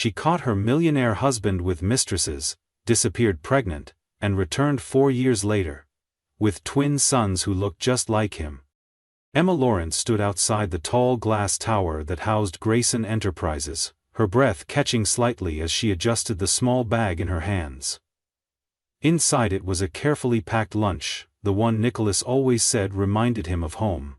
She caught her millionaire husband with mistresses, disappeared pregnant, and returned 4 years later, with twin sons who looked just like him. Emma Lawrence stood outside the tall glass tower that housed Grayson Enterprises, her breath catching slightly as she adjusted the small bag in her hands. Inside it was a carefully packed lunch, the one Nicholas always said reminded him of home.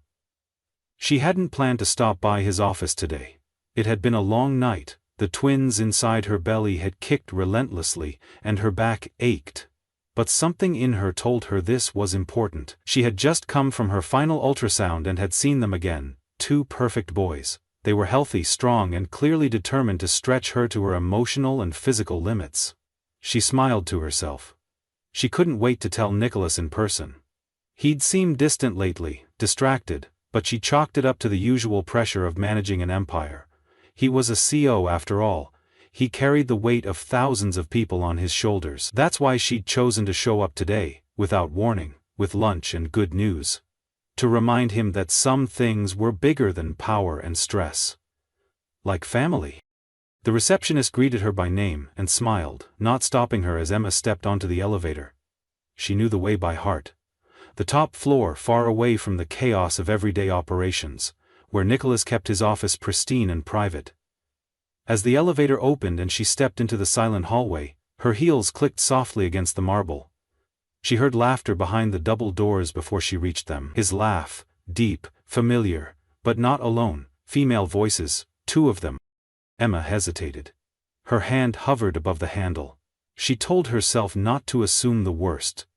She hadn't planned to stop by his office today. It had been a long night, the twins inside her belly had kicked relentlessly, and her back ached. But something in her told her this was important. She had just come from her final ultrasound and had seen them again, 2 perfect boys. They were healthy, strong, and clearly determined to stretch her to her emotional and physical limits. She smiled to herself. She couldn't wait to tell Nicholas in person. He'd seemed distant lately, distracted, but she chalked it up to the usual pressure of managing an empire. He was a CEO after all. He carried the weight of thousands of people on his shoulders. That's why she'd chosen to show up today, without warning, with lunch and good news. To remind him that some things were bigger than power and stress. Like family. The receptionist greeted her by name and smiled, not stopping her as Emma stepped onto the elevator. She knew the way by heart. The top floor, far away from the chaos of everyday operations, where Nicholas kept his office pristine and private. As the elevator opened and she stepped into the silent hallway, her heels clicked softly against the marble. She heard laughter behind the double doors before she reached them. His laugh, deep, familiar, but not alone, female voices, 2 of them. Emma hesitated. Her hand hovered above the handle. She told herself not to assume the worst.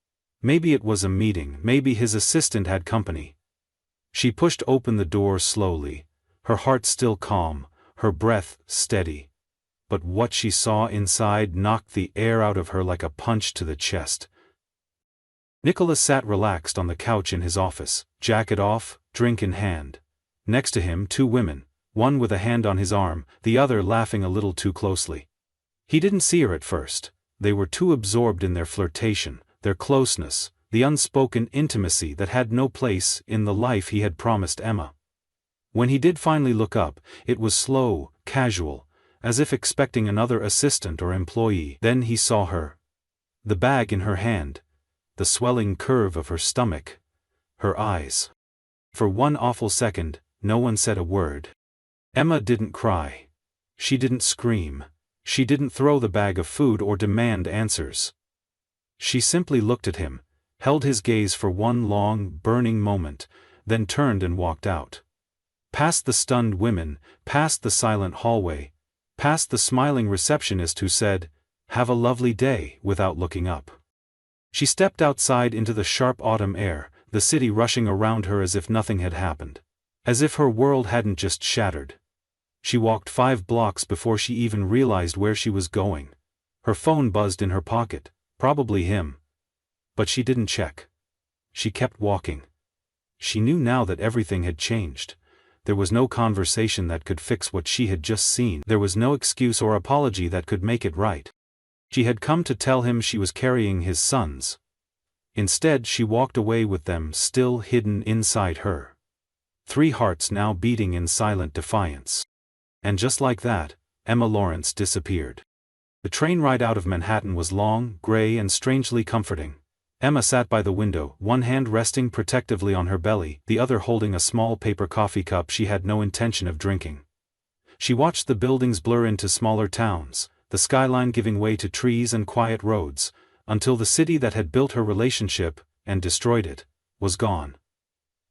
Maybe it was a meeting, maybe his assistant had company. She pushed open the door slowly, her heart still calm, her breath steady. But what she saw inside knocked the air out of her like a punch to the chest. Nicholas sat relaxed on the couch in his office, jacket off, drink in hand. Next to him 2 women, one with a hand on his arm, the other laughing a little too closely. He didn't see her at first. They were too absorbed in their flirtation, their closeness, the unspoken intimacy that had no place in the life he had promised Emma. When he did finally look up, it was slow, casual, as if expecting another assistant or employee. Then he saw her. The bag in her hand, the swelling curve of her stomach, her eyes. For one awful second, no one said a word. Emma didn't cry. She didn't scream. She didn't throw the bag of food or demand answers. She simply looked at him, held his gaze for one long, burning moment, then turned and walked out. Past the stunned women, past the silent hallway, past the smiling receptionist who said, "Have a lovely day," without looking up. She stepped outside into the sharp autumn air, the city rushing around her as if nothing had happened. As if her world hadn't just shattered. She walked 5 blocks before she even realized where she was going. Her phone buzzed in her pocket, probably him. But she didn't check. She kept walking. She knew now that everything had changed. There was no conversation that could fix what she had just seen. There was no excuse or apology that could make it right. She had come to tell him she was carrying his sons. Instead, she walked away with them still hidden inside her. 3 hearts now beating in silent defiance. And just like that, Emma Lawrence disappeared. The train ride out of Manhattan was long, gray, and strangely comforting. Emma sat by the window, one hand resting protectively on her belly, the other holding a small paper coffee cup she had no intention of drinking. She watched the buildings blur into smaller towns, the skyline giving way to trees and quiet roads, until the city that had built her relationship, and destroyed it, was gone.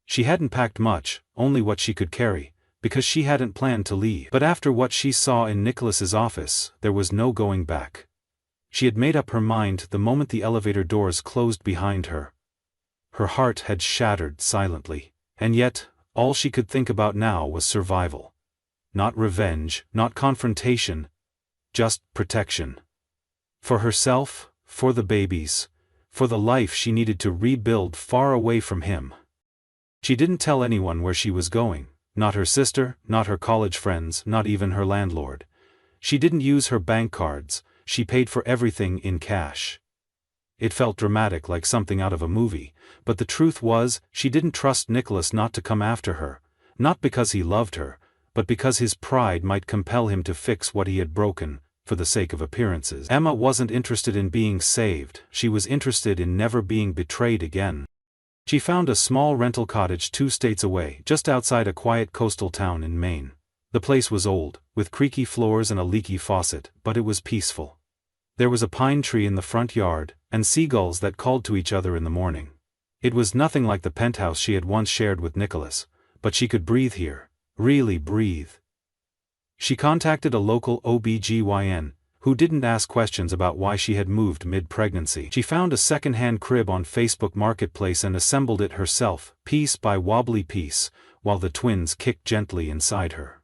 She hadn't packed much, only what she could carry, because she hadn't planned to leave. But after what she saw in Nicholas's office, there was no going back. She had made up her mind the moment the elevator doors closed behind her. Her heart had shattered silently, and yet, all she could think about now was survival. Not revenge, not confrontation, just protection. For herself, for the babies, for the life she needed to rebuild far away from him. She didn't tell anyone where she was going. Not her sister, not her college friends, not even her landlord. She didn't use her bank cards, she paid for everything in cash. It felt dramatic, like something out of a movie, but the truth was, she didn't trust Nicholas not to come after her, not because he loved her, but because his pride might compel him to fix what he had broken, for the sake of appearances. Emma wasn't interested in being saved, she was interested in never being betrayed again. She found a small rental cottage 2 states away, just outside a quiet coastal town in Maine. The place was old, with creaky floors and a leaky faucet, but it was peaceful. There was a pine tree in the front yard, and seagulls that called to each other in the morning. It was nothing like the penthouse she had once shared with Nicholas, but she could breathe here, really breathe. She contacted a local OB/GYN, who didn't ask questions about why she had moved mid-pregnancy. She found a second-hand crib on Facebook Marketplace and assembled it herself, piece by wobbly piece, while the twins kicked gently inside her.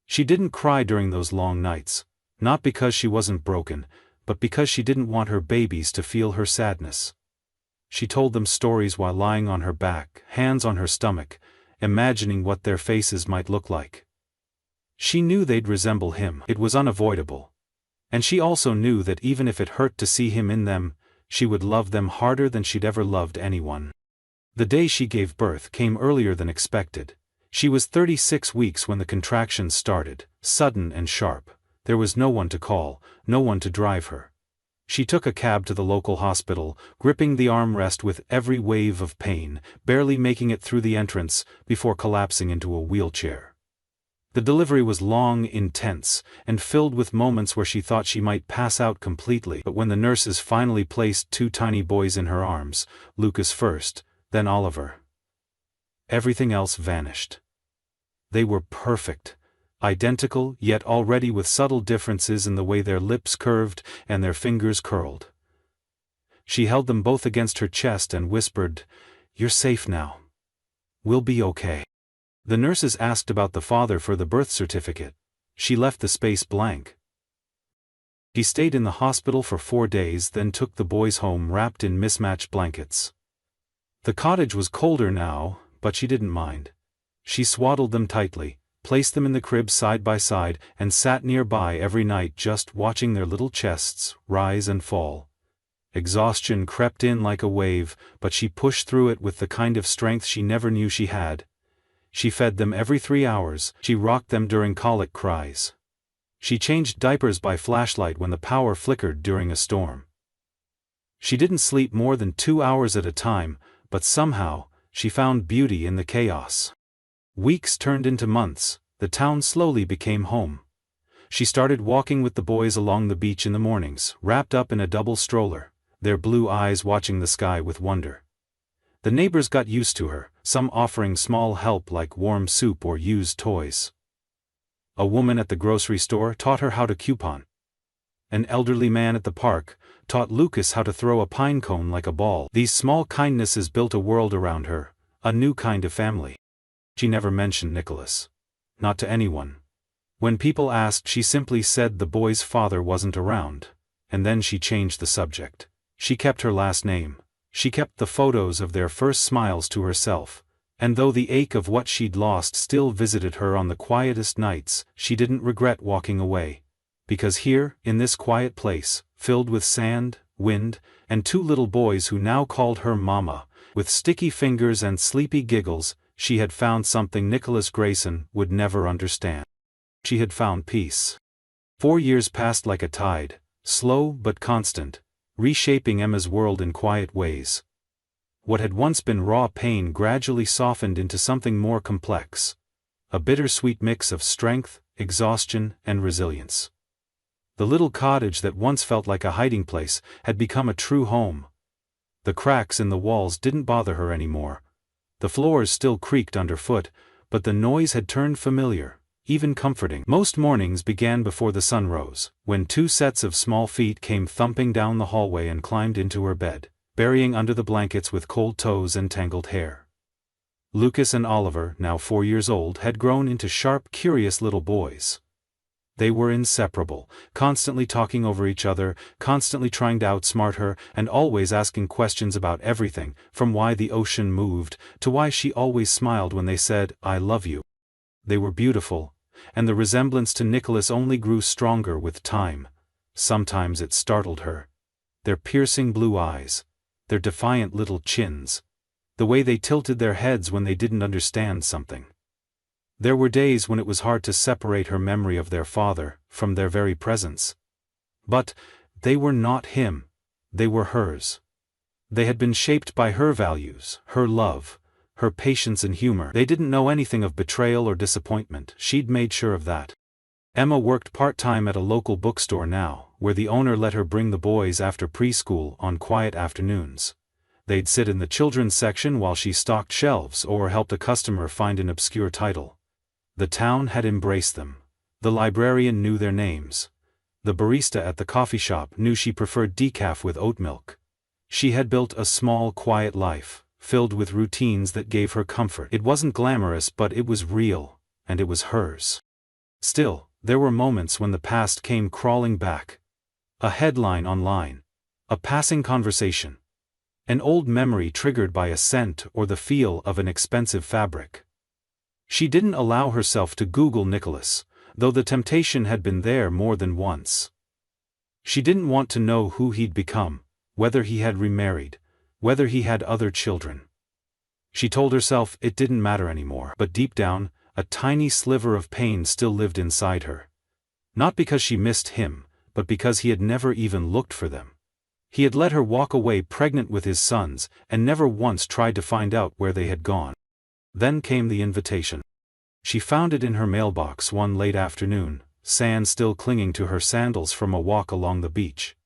She didn't cry during those long nights, not because she wasn't broken, but because she didn't want her babies to feel her sadness. She told them stories while lying on her back, hands on her stomach, imagining what their faces might look like. She knew they'd resemble him, it was unavoidable. And she also knew that even if it hurt to see him in them, she would love them harder than she'd ever loved anyone. The day she gave birth came earlier than expected. She was 36 weeks when the contractions started, sudden and sharp. There was no one to call, no one to drive her. She took a cab to the local hospital, gripping the armrest with every wave of pain, barely making it through the entrance, before collapsing into a wheelchair. The delivery was long, intense, and filled with moments where she thought she might pass out completely. But when the nurses finally placed 2 tiny boys in her arms, Lucas first, then Oliver, everything else vanished. They were perfect, identical, yet already with subtle differences in the way their lips curved and their fingers curled. She held them both against her chest and whispered, "You're safe now. We'll be okay." The nurses asked about the father for the birth certificate. She left the space blank. He stayed in the hospital for 4 days, then took the boys home wrapped in mismatched blankets. The cottage was colder now, but she didn't mind. She swaddled them tightly, placed them in the crib side by side, and sat nearby every night just watching their little chests rise and fall. Exhaustion crept in like a wave, but she pushed through it with the kind of strength she never knew she had. She fed them every 3 hours, she rocked them during colic cries. She changed diapers by flashlight when the power flickered during a storm. She didn't sleep more than 2 hours at a time, but somehow, she found beauty in the chaos. Weeks turned into months, the town slowly became home. She started walking with the boys along the beach in the mornings, wrapped up in a double stroller, their blue eyes watching the sky with wonder. The neighbors got used to her, some offering small help like warm soup or used toys. A woman at the grocery store taught her how to coupon. An elderly man at the park taught Lucas how to throw a pine cone like a ball. These small kindnesses built a world around her, a new kind of family. She never mentioned Nicholas. Not to anyone. When people asked, she simply said the boy's father wasn't around, and then she changed the subject. She kept her last name. She kept the photos of their first smiles to herself, and though the ache of what she'd lost still visited her on the quietest nights, she didn't regret walking away. Because here, in this quiet place, filled with sand, wind, and 2 little boys who now called her Mama, with sticky fingers and sleepy giggles, she had found something Nicholas Grayson would never understand. She had found peace. 4 years passed like a tide, slow but constant, reshaping Emma's world in quiet ways. What had once been raw pain gradually softened into something more complex. A bittersweet mix of strength, exhaustion, and resilience. The little cottage that once felt like a hiding place had become a true home. The cracks in the walls didn't bother her anymore. The floors still creaked underfoot, but the noise had turned familiar, even comforting. Most mornings began before the sun rose, when 2 sets of small feet came thumping down the hallway and climbed into her bed, burying under the blankets with cold toes and tangled hair. Lucas and Oliver, now 4 years old, had grown into sharp, curious little boys. They were inseparable, constantly talking over each other, constantly trying to outsmart her, and always asking questions about everything, from why the ocean moved, to why she always smiled when they said, "I love you." They were beautiful, and the resemblance to Nicholas only grew stronger with time. Sometimes it startled her. Their piercing blue eyes, their defiant little chins, the way they tilted their heads when they didn't understand something. There were days when it was hard to separate her memory of their father from their very presence. But they were not him, they were hers. They had been shaped by her values, her love, her patience and humor. They didn't know anything of betrayal or disappointment, she'd made sure of that. Emma worked part-time at a local bookstore now, where the owner let her bring the boys after preschool on quiet afternoons. They'd sit in the children's section while she stocked shelves or helped a customer find an obscure title. The town had embraced them. The librarian knew their names. The barista at the coffee shop knew she preferred decaf with oat milk. She had built a small, quiet life, filled with routines that gave her comfort. It wasn't glamorous, but it was real, and it was hers. Still, there were moments when the past came crawling back. A headline online. A passing conversation. An old memory triggered by a scent or the feel of an expensive fabric. She didn't allow herself to Google Nicholas, though the temptation had been there more than once. She didn't want to know who he'd become, whether he had remarried, whether he had other children. She told herself it didn't matter anymore, but deep down, a tiny sliver of pain still lived inside her. Not because she missed him, but because he had never even looked for them. He had let her walk away pregnant with his sons, and never once tried to find out where they had gone. Then came the invitation. She found it in her mailbox one late afternoon, sand still clinging to her sandals from a walk along the beach.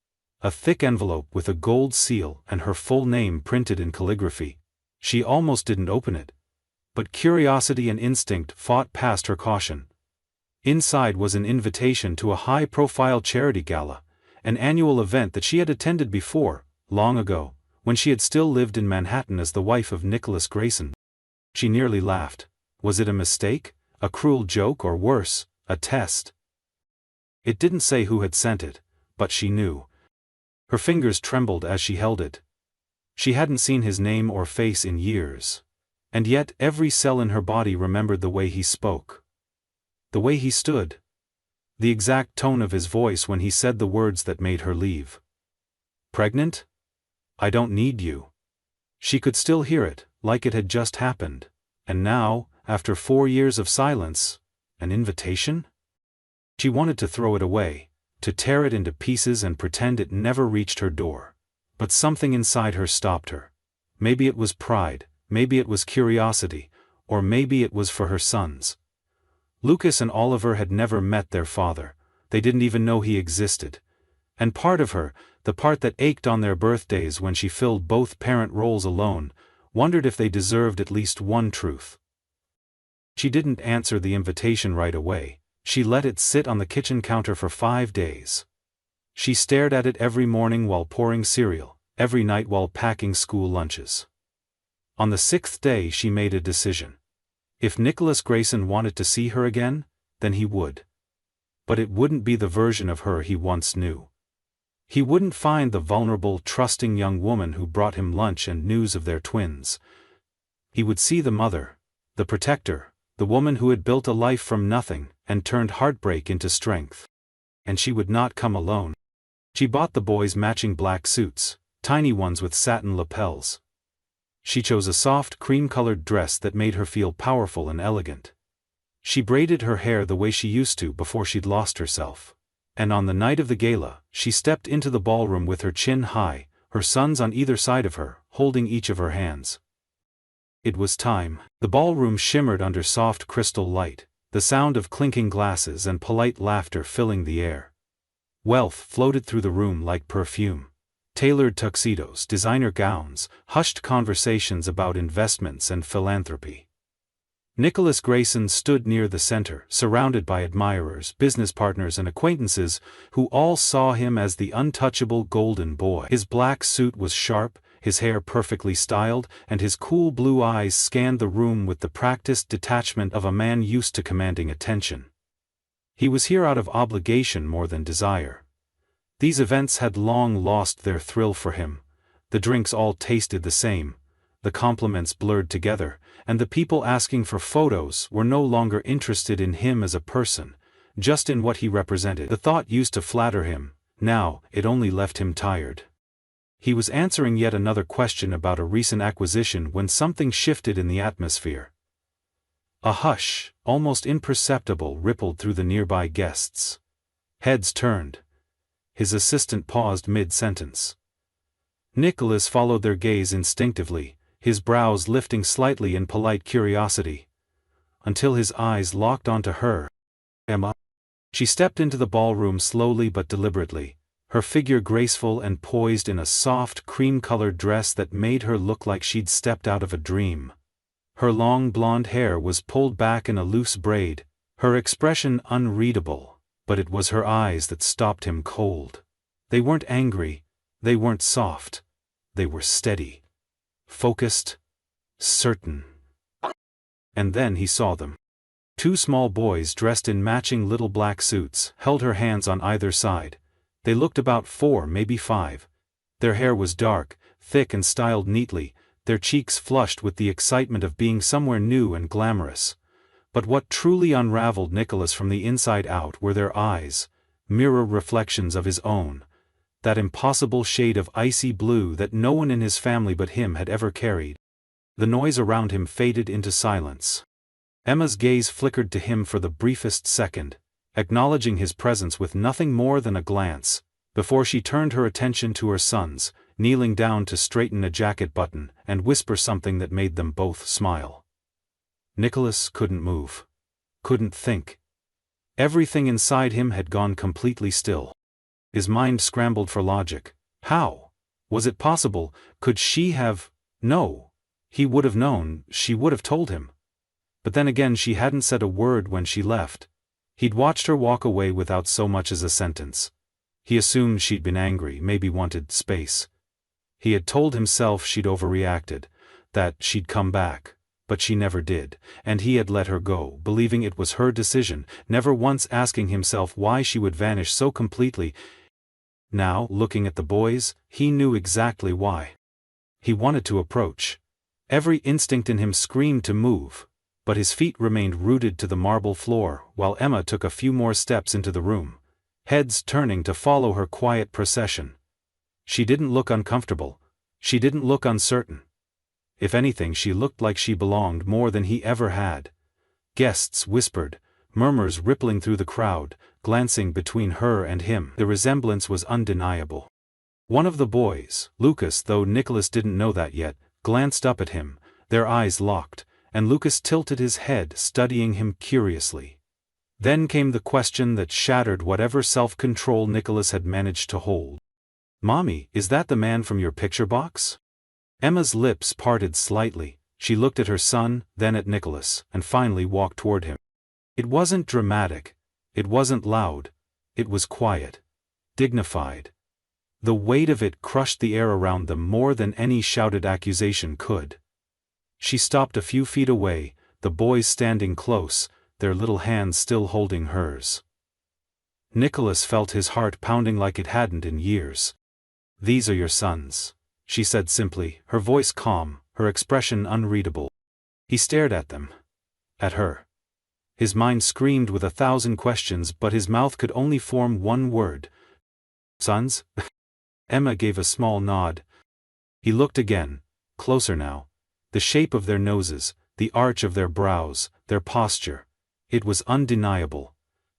A thick envelope with a gold seal and her full name printed in calligraphy. She almost didn't open it. But curiosity and instinct fought past her caution. Inside was an invitation to a high-profile charity gala, an annual event that she had attended before, long ago, when she had still lived in Manhattan as the wife of Nicholas Grayson. She nearly laughed. Was it a mistake, a cruel joke, or worse, a test? It didn't say who had sent it, but she knew. Her fingers trembled as she held it. She hadn't seen his name or face in years. And yet every cell in her body remembered the way he spoke. The way he stood. The exact tone of his voice when he said the words that made her leave. Pregnant? I don't need you. She could still hear it, like it had just happened. And now, after 4 years of silence, an invitation? She wanted to throw it away, to tear it into pieces and pretend it never reached her door. But something inside her stopped her. Maybe it was pride, maybe it was curiosity, or maybe it was for her sons. Lucas and Oliver had never met their father, they didn't even know he existed. And part of her, the part that ached on their birthdays when she filled both parent roles alone, wondered if they deserved at least one truth. She didn't answer the invitation right away. She let it sit on the kitchen counter for 5 days. She stared at it every morning while pouring cereal, every night while packing school lunches. On the 6th day she made a decision. If Nicholas Grayson wanted to see her again, then he would. But it wouldn't be the version of her he once knew. He wouldn't find the vulnerable, trusting young woman who brought him lunch and news of their twins. He would see the mother, the protector, the woman who had built a life from nothing and turned heartbreak into strength. And she would not come alone. She bought the boys matching black suits, tiny ones with satin lapels. She chose a soft cream-colored dress that made her feel powerful and elegant. She braided her hair the way she used to before she'd lost herself. And on the night of the gala, she stepped into the ballroom with her chin high, her sons on either side of her, holding each of her hands. It was time. The ballroom shimmered under soft crystal light, the sound of clinking glasses and polite laughter filling the air. Wealth floated through the room like perfume. Tailored tuxedos, designer gowns, hushed conversations about investments and philanthropy. Nicholas Grayson stood near the center, surrounded by admirers, business partners and acquaintances, who all saw him as the untouchable golden boy. His black suit was sharp, his hair perfectly styled, and his cool blue eyes scanned the room with the practiced detachment of a man used to commanding attention. He was here out of obligation more than desire. These events had long lost their thrill for him. The drinks all tasted the same, the compliments blurred together, and the people asking for photos were no longer interested in him as a person, just in what he represented. The thought used to flatter him, now it only left him tired. He was answering yet another question about a recent acquisition when something shifted in the atmosphere. A hush, almost imperceptible, rippled through the nearby guests. Heads turned. His assistant paused mid-sentence. Nicholas followed their gaze instinctively, his brows lifting slightly in polite curiosity. Until his eyes locked onto her. Emma. She stepped into the ballroom slowly but deliberately, her figure graceful and poised in a soft cream-colored dress that made her look like she'd stepped out of a dream. Her long blonde hair was pulled back in a loose braid, her expression unreadable, but it was her eyes that stopped him cold. They weren't angry, they weren't soft. They were steady, focused, certain. And then he saw them. Two small boys dressed in matching little black suits held her hands on either side. They looked about 4, maybe 5. Their hair was dark, thick and styled neatly, their cheeks flushed with the excitement of being somewhere new and glamorous. But what truly unraveled Nicholas from the inside out were their eyes, mirror reflections of his own, that impossible shade of icy blue that no one in his family but him had ever carried. The noise around him faded into silence. Emma's gaze flickered to him for the briefest second, acknowledging his presence with nothing more than a glance, before she turned her attention to her sons, kneeling down to straighten a jacket button and whisper something that made them both smile. Nicholas couldn't move. Couldn't think. Everything inside him had gone completely still. His mind scrambled for logic. How? Was it possible? Could she have? No. He would have known, she would have told him. But then again she hadn't said a word when she left. He'd watched her walk away without so much as a sentence. He assumed she'd been angry, maybe wanted space. He had told himself she'd overreacted, that she'd come back, but she never did, and he had let her go, believing it was her decision, never once asking himself why she would vanish so completely. Now, looking at the boys, he knew exactly why. He wanted to approach. Every instinct in him screamed to move, but his feet remained rooted to the marble floor while Emma took a few more steps into the room, heads turning to follow her quiet procession. She didn't look uncomfortable. She didn't look uncertain. If anything, she looked like she belonged more than he ever had. Guests whispered, murmurs rippling through the crowd, glancing between her and him. The resemblance was undeniable. One of the boys, Lucas, though Nicholas didn't know that yet, glanced up at him, their eyes locked, and Lucas tilted his head, studying him curiously. Then came the question that shattered whatever self-control Nicholas had managed to hold. "Mommy, is that the man from your picture box?" Emma's lips parted slightly. She looked at her son, then at Nicholas, and finally walked toward him. It wasn't dramatic. It wasn't loud. It was quiet. Dignified. The weight of it crushed the air around them more than any shouted accusation could. She stopped a few feet away, the boys standing close, their little hands still holding hers. Nicholas felt his heart pounding like it hadn't in years. "These are your sons," she said simply, her voice calm, her expression unreadable. He stared at them. At her. His mind screamed with 1,000 questions, but his mouth could only form one word. "Sons?" Emma gave a small nod. He looked again, closer now. The shape of their noses, the arch of their brows, their posture. It was undeniable.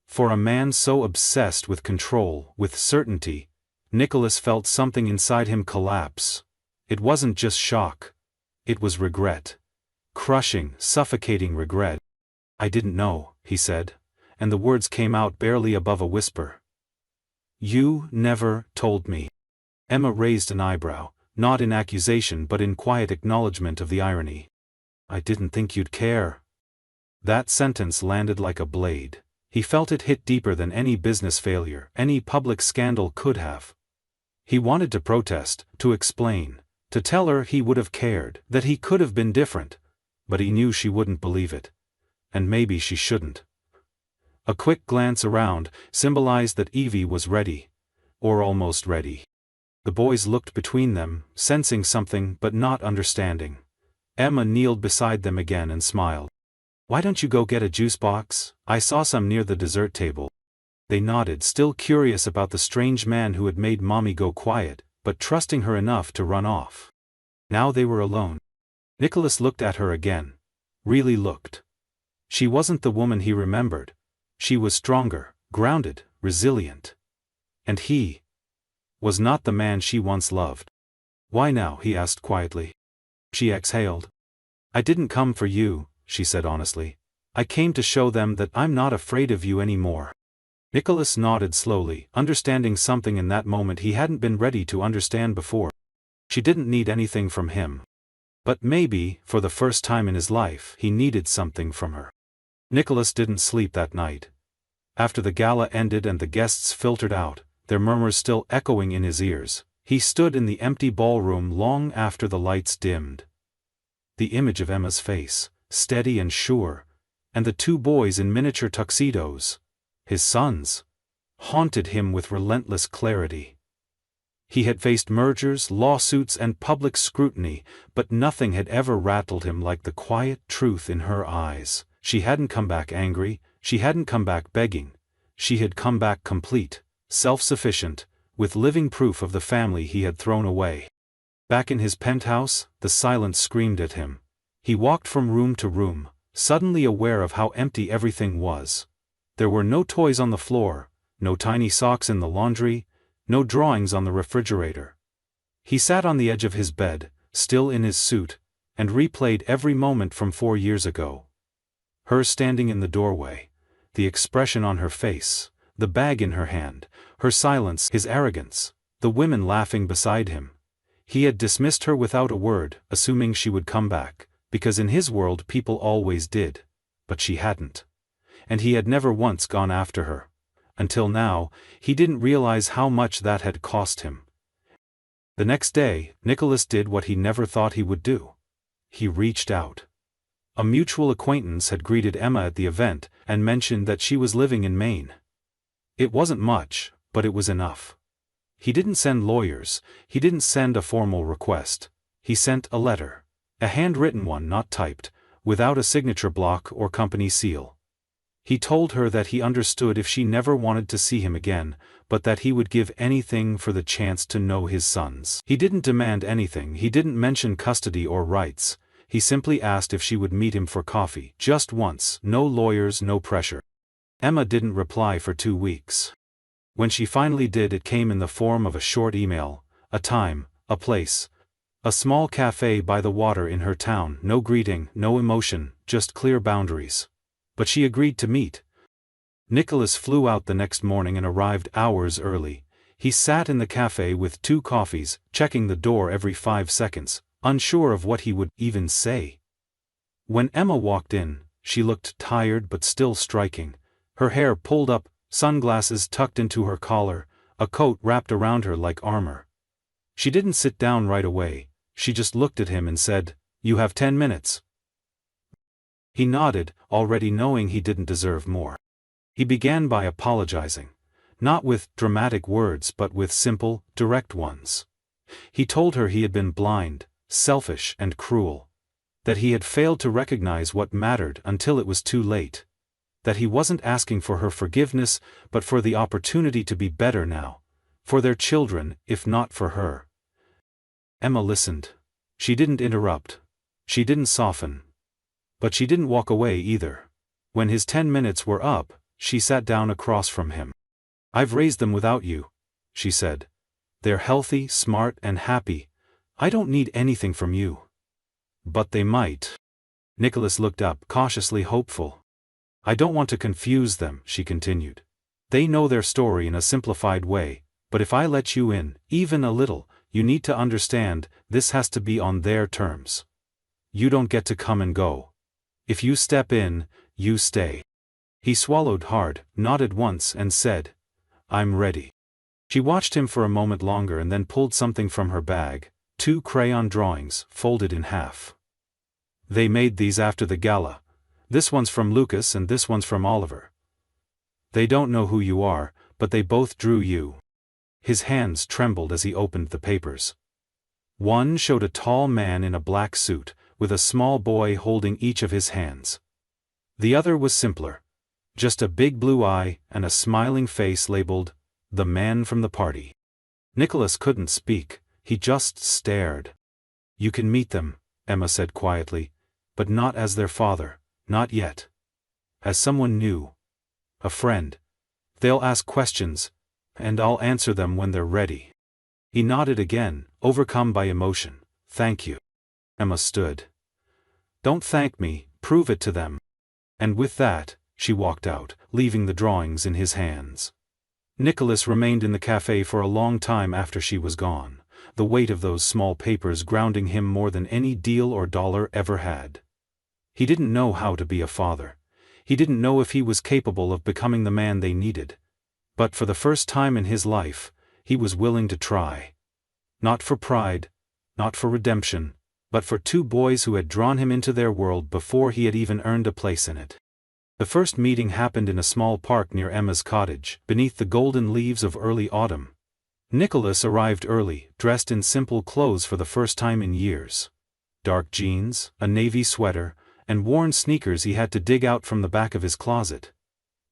For a man so obsessed with control, with certainty, Nicholas felt something inside him collapse. It wasn't just shock. It was regret. Crushing, suffocating regret. "I didn't know," he said, and the words came out barely above a whisper. "You never told me." Emma raised an eyebrow, not in accusation but in quiet acknowledgement of the irony. "I didn't think you'd care." That sentence landed like a blade. He felt it hit deeper than any business failure, any public scandal could have. He wanted to protest, to explain, to tell her he would have cared, that he could have been different, but he knew she wouldn't believe it. And maybe she shouldn't. A quick glance around symbolized that Evie was ready. Or almost ready. The boys looked between them, sensing something but not understanding. Emma kneeled beside them again and smiled. "Why don't you go get a juice box? I saw some near the dessert table." They nodded, still curious about the strange man who had made Mommy go quiet, but trusting her enough to run off. Now they were alone. Nicholas looked at her again. Really looked. She wasn't the woman he remembered. She was stronger, grounded, resilient. And he was not the man she once loved. "Why now?" he asked quietly. She exhaled. "I didn't come for you," she said honestly. "I came to show them that I'm not afraid of you anymore." Nicholas nodded slowly, understanding something in that moment he hadn't been ready to understand before. She didn't need anything from him. But maybe, for the first time in his life, he needed something from her. Nicholas didn't sleep that night. After the gala ended and the guests filtered out, their murmurs still echoing in his ears, he stood in the empty ballroom long after the lights dimmed. The image of Emma's face, steady and sure, and the two boys in miniature tuxedos, his sons, haunted him with relentless clarity. He had faced mergers, lawsuits, and public scrutiny, but nothing had ever rattled him like the quiet truth in her eyes. She hadn't come back angry, she hadn't come back begging. She had come back complete, self-sufficient, with living proof of the family he had thrown away. Back in his penthouse, the silence screamed at him. He walked from room to room, suddenly aware of how empty everything was. There were no toys on the floor, no tiny socks in the laundry, no drawings on the refrigerator. He sat on the edge of his bed, still in his suit, and replayed every moment from 4 years ago. Her standing in the doorway, the expression on her face, the bag in her hand, her silence, his arrogance, the women laughing beside him. He had dismissed her without a word, assuming she would come back, because in his world people always did. But she hadn't. And he had never once gone after her. Until now, he didn't realize how much that had cost him. The next day, Nicholas did what he never thought he would do. He reached out. A mutual acquaintance had greeted Emma at the event and mentioned that she was living in Maine. It wasn't much, but it was enough. He didn't send lawyers, he didn't send a formal request. He sent a letter. A handwritten one, not typed, without a signature block or company seal. He told her that he understood if she never wanted to see him again, but that he would give anything for the chance to know his sons. He didn't demand anything, he didn't mention custody or rights. He simply asked if she would meet him for coffee, just once, no lawyers, no pressure. Emma didn't reply for 2 weeks. When she finally did, it came in the form of a short email, a time, a place. A small cafe by the water in her town, no greeting, no emotion, just clear boundaries. But she agreed to meet. Nicholas flew out the next morning and arrived hours early. He sat in the cafe with 2 coffees, checking the door every 5 seconds, unsure of what he would even say. When Emma walked in, she looked tired but still striking, her hair pulled up, sunglasses tucked into her collar, a coat wrapped around her like armor. She didn't sit down right away, she just looked at him and said, "You have 10 minutes. He nodded, already knowing he didn't deserve more. He began by apologizing. Not with dramatic words but with simple, direct ones. He told her he had been blind, selfish and cruel. That he had failed to recognize what mattered until it was too late. That he wasn't asking for her forgiveness but for the opportunity to be better now. For their children, if not for her. Emma listened. She didn't interrupt. She didn't soften. But she didn't walk away either. When his 10 minutes were up, she sat down across from him. "I've raised them without you," she said. "They're healthy, smart and happy. I don't need anything from you." "But they might." Nicholas looked up, cautiously hopeful. "I don't want to confuse them," she continued. "They know their story in a simplified way, but if I let you in, even a little, you need to understand, this has to be on their terms. You don't get to come and go. If you step in, you stay." He swallowed hard, nodded once and said, "I'm ready." She watched him for a moment longer and then pulled something from her bag, 2 crayon drawings, folded in half. "They made these after the gala. This one's from Lucas and this one's from Oliver. They don't know who you are, but they both drew you." His hands trembled as he opened the papers. One showed a tall man in a black suit, with a small boy holding each of his hands. The other was simpler. Just a big blue eye and a smiling face labeled, "The man from the party." Nicholas couldn't speak, he just stared. "You can meet them," Emma said quietly, "but not as their father, not yet. as someone new. A friend. They'll ask questions, and I'll answer them when they're ready. He nodded again, overcome by emotion. Thank you. Emma stood. Don't thank me, prove it to them. And with that, she walked out, leaving the drawings in his hands. Nicholas remained in the cafe for a long time after she was gone, the weight of those small papers grounding him more than any deal or dollar ever had. He didn't know how to be a father. He didn't know if he was capable of becoming the man they needed. But for the first time in his life, he was willing to try. Not for pride, not for redemption, but for two boys who had drawn him into their world before he had even earned a place in it. The first meeting happened in a small park near Emma's cottage, beneath the golden leaves of early autumn. Nicholas arrived early, dressed in simple clothes for the first time in years. Dark jeans, a navy sweater, and worn sneakers he had to dig out from the back of his closet.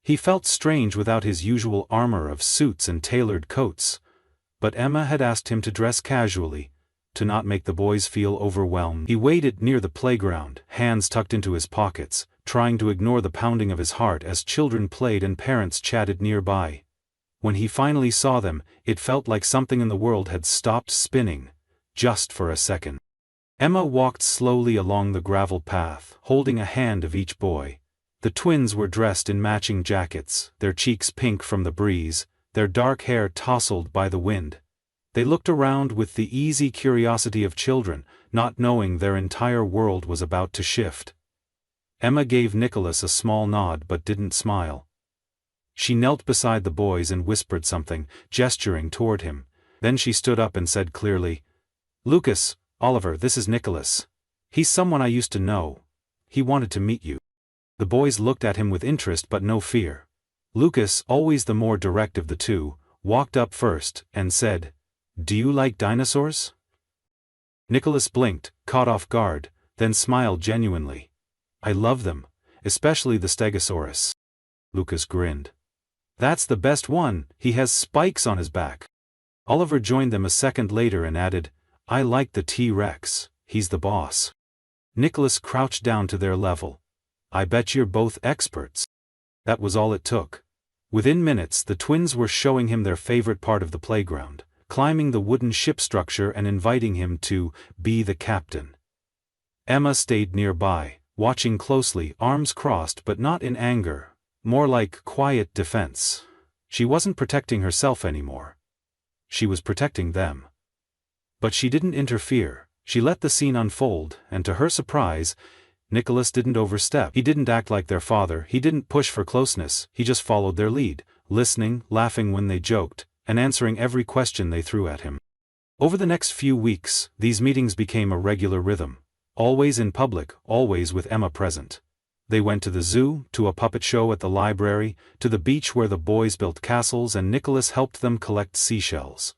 He felt strange without his usual armor of suits and tailored coats. But Emma had asked him to dress casually, to not make the boys feel overwhelmed. He waited near the playground, hands tucked into his pockets, trying to ignore the pounding of his heart as children played and parents chatted nearby. When he finally saw them, it felt like something in the world had stopped spinning, just for a second. Emma walked slowly along the gravel path, holding a hand of each boy. The twins were dressed in matching jackets, their cheeks pink from the breeze, their dark hair tousled by the wind. They looked around with the easy curiosity of children, not knowing their entire world was about to shift. Emma gave Nicholas a small nod but didn't smile. She knelt beside the boys and whispered something, gesturing toward him. Then she stood up and said clearly, "Lucas, Oliver, this is Nicholas. He's someone I used to know. He wanted to meet you." The boys looked at him with interest but no fear. Lucas, always the more direct of the two, walked up first and said, "Do you like dinosaurs?" Nicholas blinked, caught off guard, then smiled genuinely. "I love them, especially the Stegosaurus." Lucas grinned. "That's the best one, he has spikes on his back." Oliver joined them a second later and added, "I like the T-Rex, he's the boss." Nicholas crouched down to their level. "I bet you're both experts." That was all it took. Within minutes the twins were showing him their favorite part of the playground, climbing the wooden ship structure and inviting him to be the captain. Emma stayed nearby, watching closely, arms crossed but not in anger, more like quiet defense. She wasn't protecting herself anymore. She was protecting them. But she didn't interfere. She let the scene unfold, and to her surprise, Nicholas didn't overstep. He didn't act like their father, he didn't push for closeness, he just followed their lead, listening, laughing when they joked, and answering every question they threw at him. Over the next few weeks, these meetings became a regular rhythm. Always in public, always with Emma present. They went to the zoo, to a puppet show at the library, to the beach where the boys built castles and Nicholas helped them collect seashells.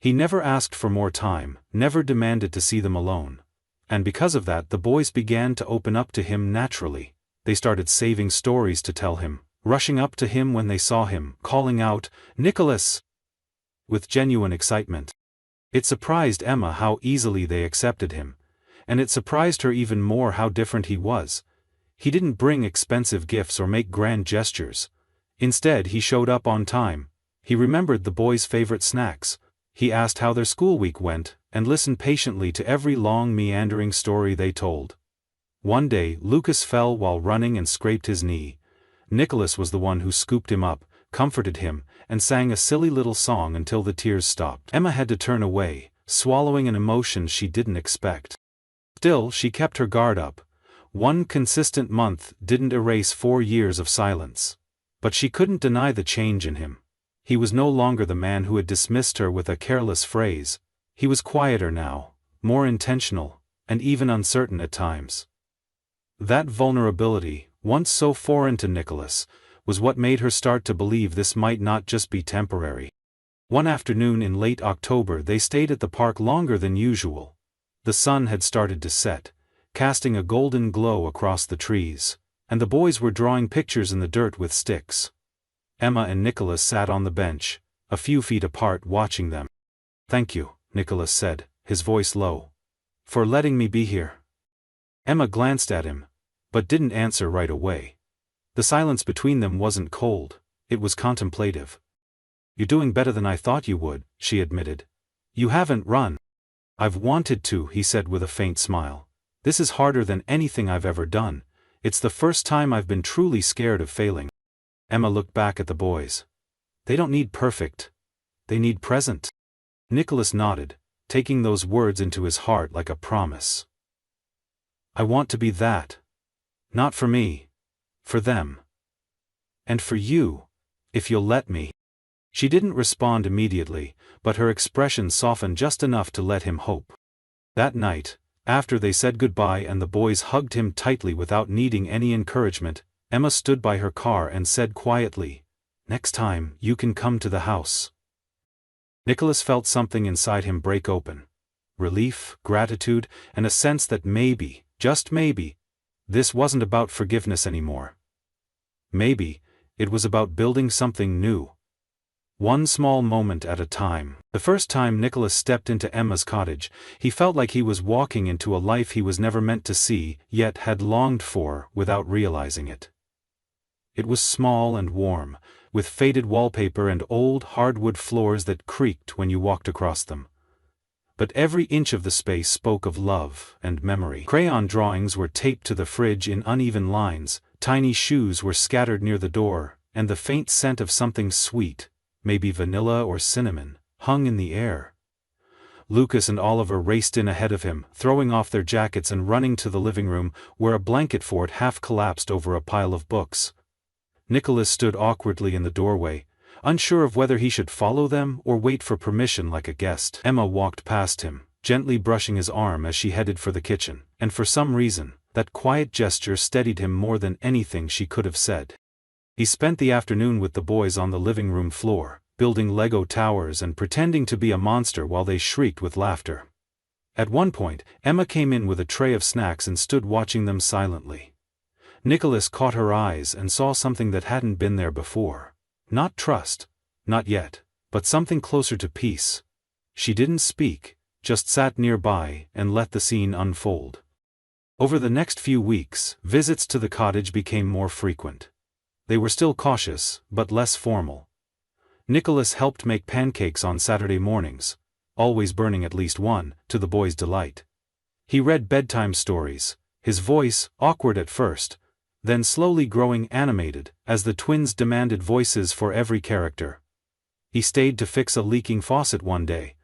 He never asked for more time, never demanded to see them alone. And because of that the boys began to open up to him naturally. They started saving stories to tell him, rushing up to him when they saw him, calling out, "Nicholas!" with genuine excitement. It surprised Emma how easily they accepted him. And it surprised her even more how different he was. He didn't bring expensive gifts or make grand gestures. Instead he showed up on time. He remembered the boys' favorite snacks. He asked how their school week went, and listened patiently to every long meandering story they told. One day Lucas fell while running and scraped his knee. Nicholas was the one who scooped him up, comforted him, and sang a silly little song until the tears stopped. Emma had to turn away, swallowing an emotion she didn't expect. Still, she kept her guard up. One consistent month didn't erase 4 years of silence. But she couldn't deny the change in him. He was no longer the man who had dismissed her with a careless phrase. He was quieter now, more intentional, and even uncertain at times. That vulnerability, once so foreign to Nicholas, was what made her start to believe this might not just be temporary. One afternoon in late October they stayed at the park longer than usual. The sun had started to set, casting a golden glow across the trees, and the boys were drawing pictures in the dirt with sticks. Emma and Nicholas sat on the bench, a few feet apart, watching them. "Thank you," Nicholas said, his voice low, "for letting me be here." Emma glanced at him, but didn't answer right away. The silence between them wasn't cold, it was contemplative. "You're doing better than I thought you would," she admitted. "You haven't run." "I've wanted to," he said with a faint smile. "This is harder than anything I've ever done. It's the first time I've been truly scared of failing." Emma looked back at the boys. "They don't need perfect. They need present." Nicholas nodded, taking those words into his heart like a promise. "I want to be that. Not for me. For them. And for you, if you'll let me." She didn't respond immediately, but her expression softened just enough to let him hope. That night, after they said goodbye and the boys hugged him tightly without needing any encouragement, Emma stood by her car and said quietly, "Next time, you can come to the house." Nicholas felt something inside him break open. Relief, gratitude, and a sense that maybe, just maybe, this wasn't about forgiveness anymore. Maybe, it was about building something new. One small moment at a time. The first time Nicholas stepped into Emma's cottage, he felt like he was walking into a life he was never meant to see, yet had longed for, without realizing it. It was small and warm, with faded wallpaper and old hardwood floors that creaked when you walked across them. But every inch of the space spoke of love and memory. Crayon drawings were taped to the fridge in uneven lines, tiny shoes were scattered near the door, and the faint scent of something sweet, maybe vanilla or cinnamon, hung in the air. Lucas and Oliver raced in ahead of him, throwing off their jackets and running to the living room, where a blanket fort half collapsed over a pile of books. Nicholas stood awkwardly in the doorway, unsure of whether he should follow them or wait for permission like a guest. Emma walked past him, gently brushing his arm as she headed for the kitchen, and for some reason, that quiet gesture steadied him more than anything she could have said. He spent the afternoon with the boys on the living room floor, building Lego towers and pretending to be a monster while they shrieked with laughter. At one point, Emma came in with a tray of snacks and stood watching them silently. Nicholas caught her eyes and saw something that hadn't been there before. Not trust, not yet, but something closer to peace. She didn't speak, just sat nearby and let the scene unfold. Over the next few weeks, visits to the cottage became more frequent. They were still cautious, but less formal. Nicholas helped make pancakes on Saturday mornings, always burning at least one, to the boys' delight. He read bedtime stories, his voice, awkward at first, then slowly growing animated, as the twins demanded voices for every character. He stayed to fix a leaking faucet one day,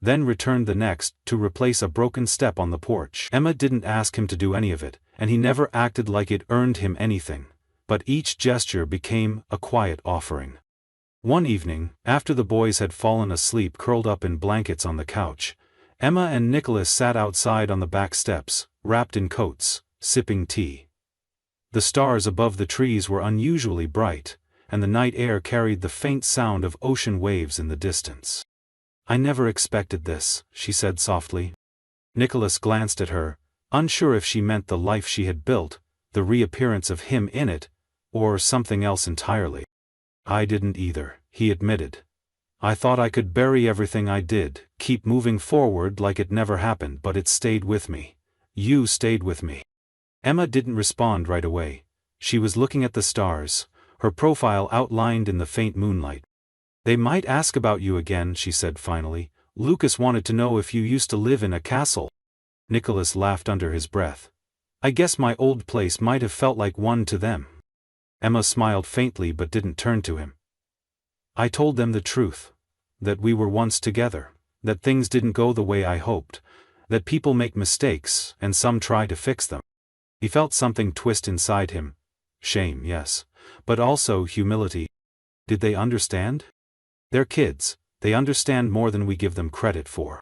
then returned the next to replace a broken step on the porch. Emma didn't ask him to do any of it, and he never acted like it earned him anything. But each gesture became a quiet offering. One evening, after the boys had fallen asleep curled up in blankets on the couch, Emma and Nicholas sat outside on the back steps, wrapped in coats, sipping tea. The stars above the trees were unusually bright, and the night air carried the faint sound of ocean waves in the distance. "I never expected this," she said softly. Nicholas glanced at her, unsure if she meant the life she had built, the reappearance of him in it, or something else entirely. "I didn't either," he admitted. "I thought I could bury everything I did, keep moving forward like it never happened, but it stayed with me. You stayed with me." Emma didn't respond right away. She was looking at the stars, her profile outlined in the faint moonlight. "They might ask about you again," she said finally. "Lucas wanted to know if you used to live in a castle." Nicholas laughed under his breath. "I guess my old place might have felt like one to them." Emma smiled faintly but didn't turn to him. "I told them the truth. That we were once together. That things didn't go the way I hoped. That people make mistakes, and some try to fix them." He felt something twist inside him. Shame, yes. But also humility. Did they understand? They're kids. They understand more than we give them credit for.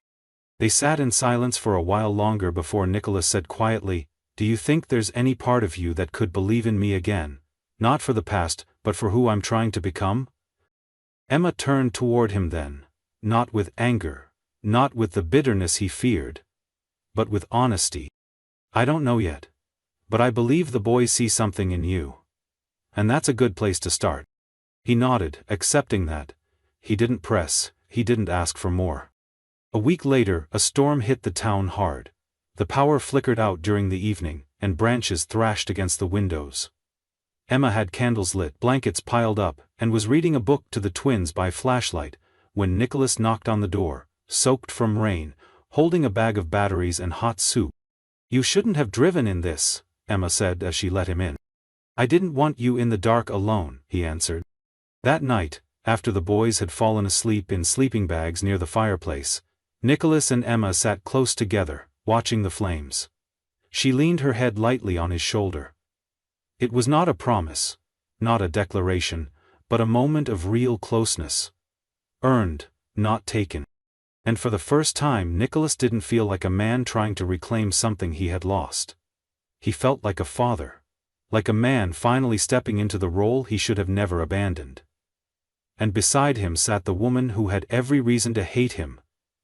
They sat in silence for a while longer before Nicholas said quietly, "Do you think there's any part of you that could believe in me again? Not for the past, but for who I'm trying to become?" Emma turned toward him then, not with anger, not with the bitterness he feared, but with honesty. "I don't know yet. But I believe the boys see something in you. And that's a good place to start." He nodded, accepting that. He didn't press, he didn't ask for more. A week later, a storm hit the town hard. The power flickered out during the evening, and branches thrashed against the windows. Emma had candles lit, blankets piled up, and was reading a book to the twins by flashlight, when Nicholas knocked on the door, soaked from rain, holding a bag of batteries and hot soup. "You shouldn't have driven in this," Emma said as she let him in. "I didn't want you in the dark alone," he answered. That night, after the boys had fallen asleep in sleeping bags near the fireplace, Nicholas and Emma sat close together, watching the flames. She leaned her head lightly on his shoulder. It was not a promise, not a declaration, but a moment of real closeness. Earned, not taken. And for the first time Nicholas didn't feel like a man trying to reclaim something he had lost. He felt like a father. Like a man finally stepping into the role he should have never abandoned. And beside him sat the woman who had every reason to hate him,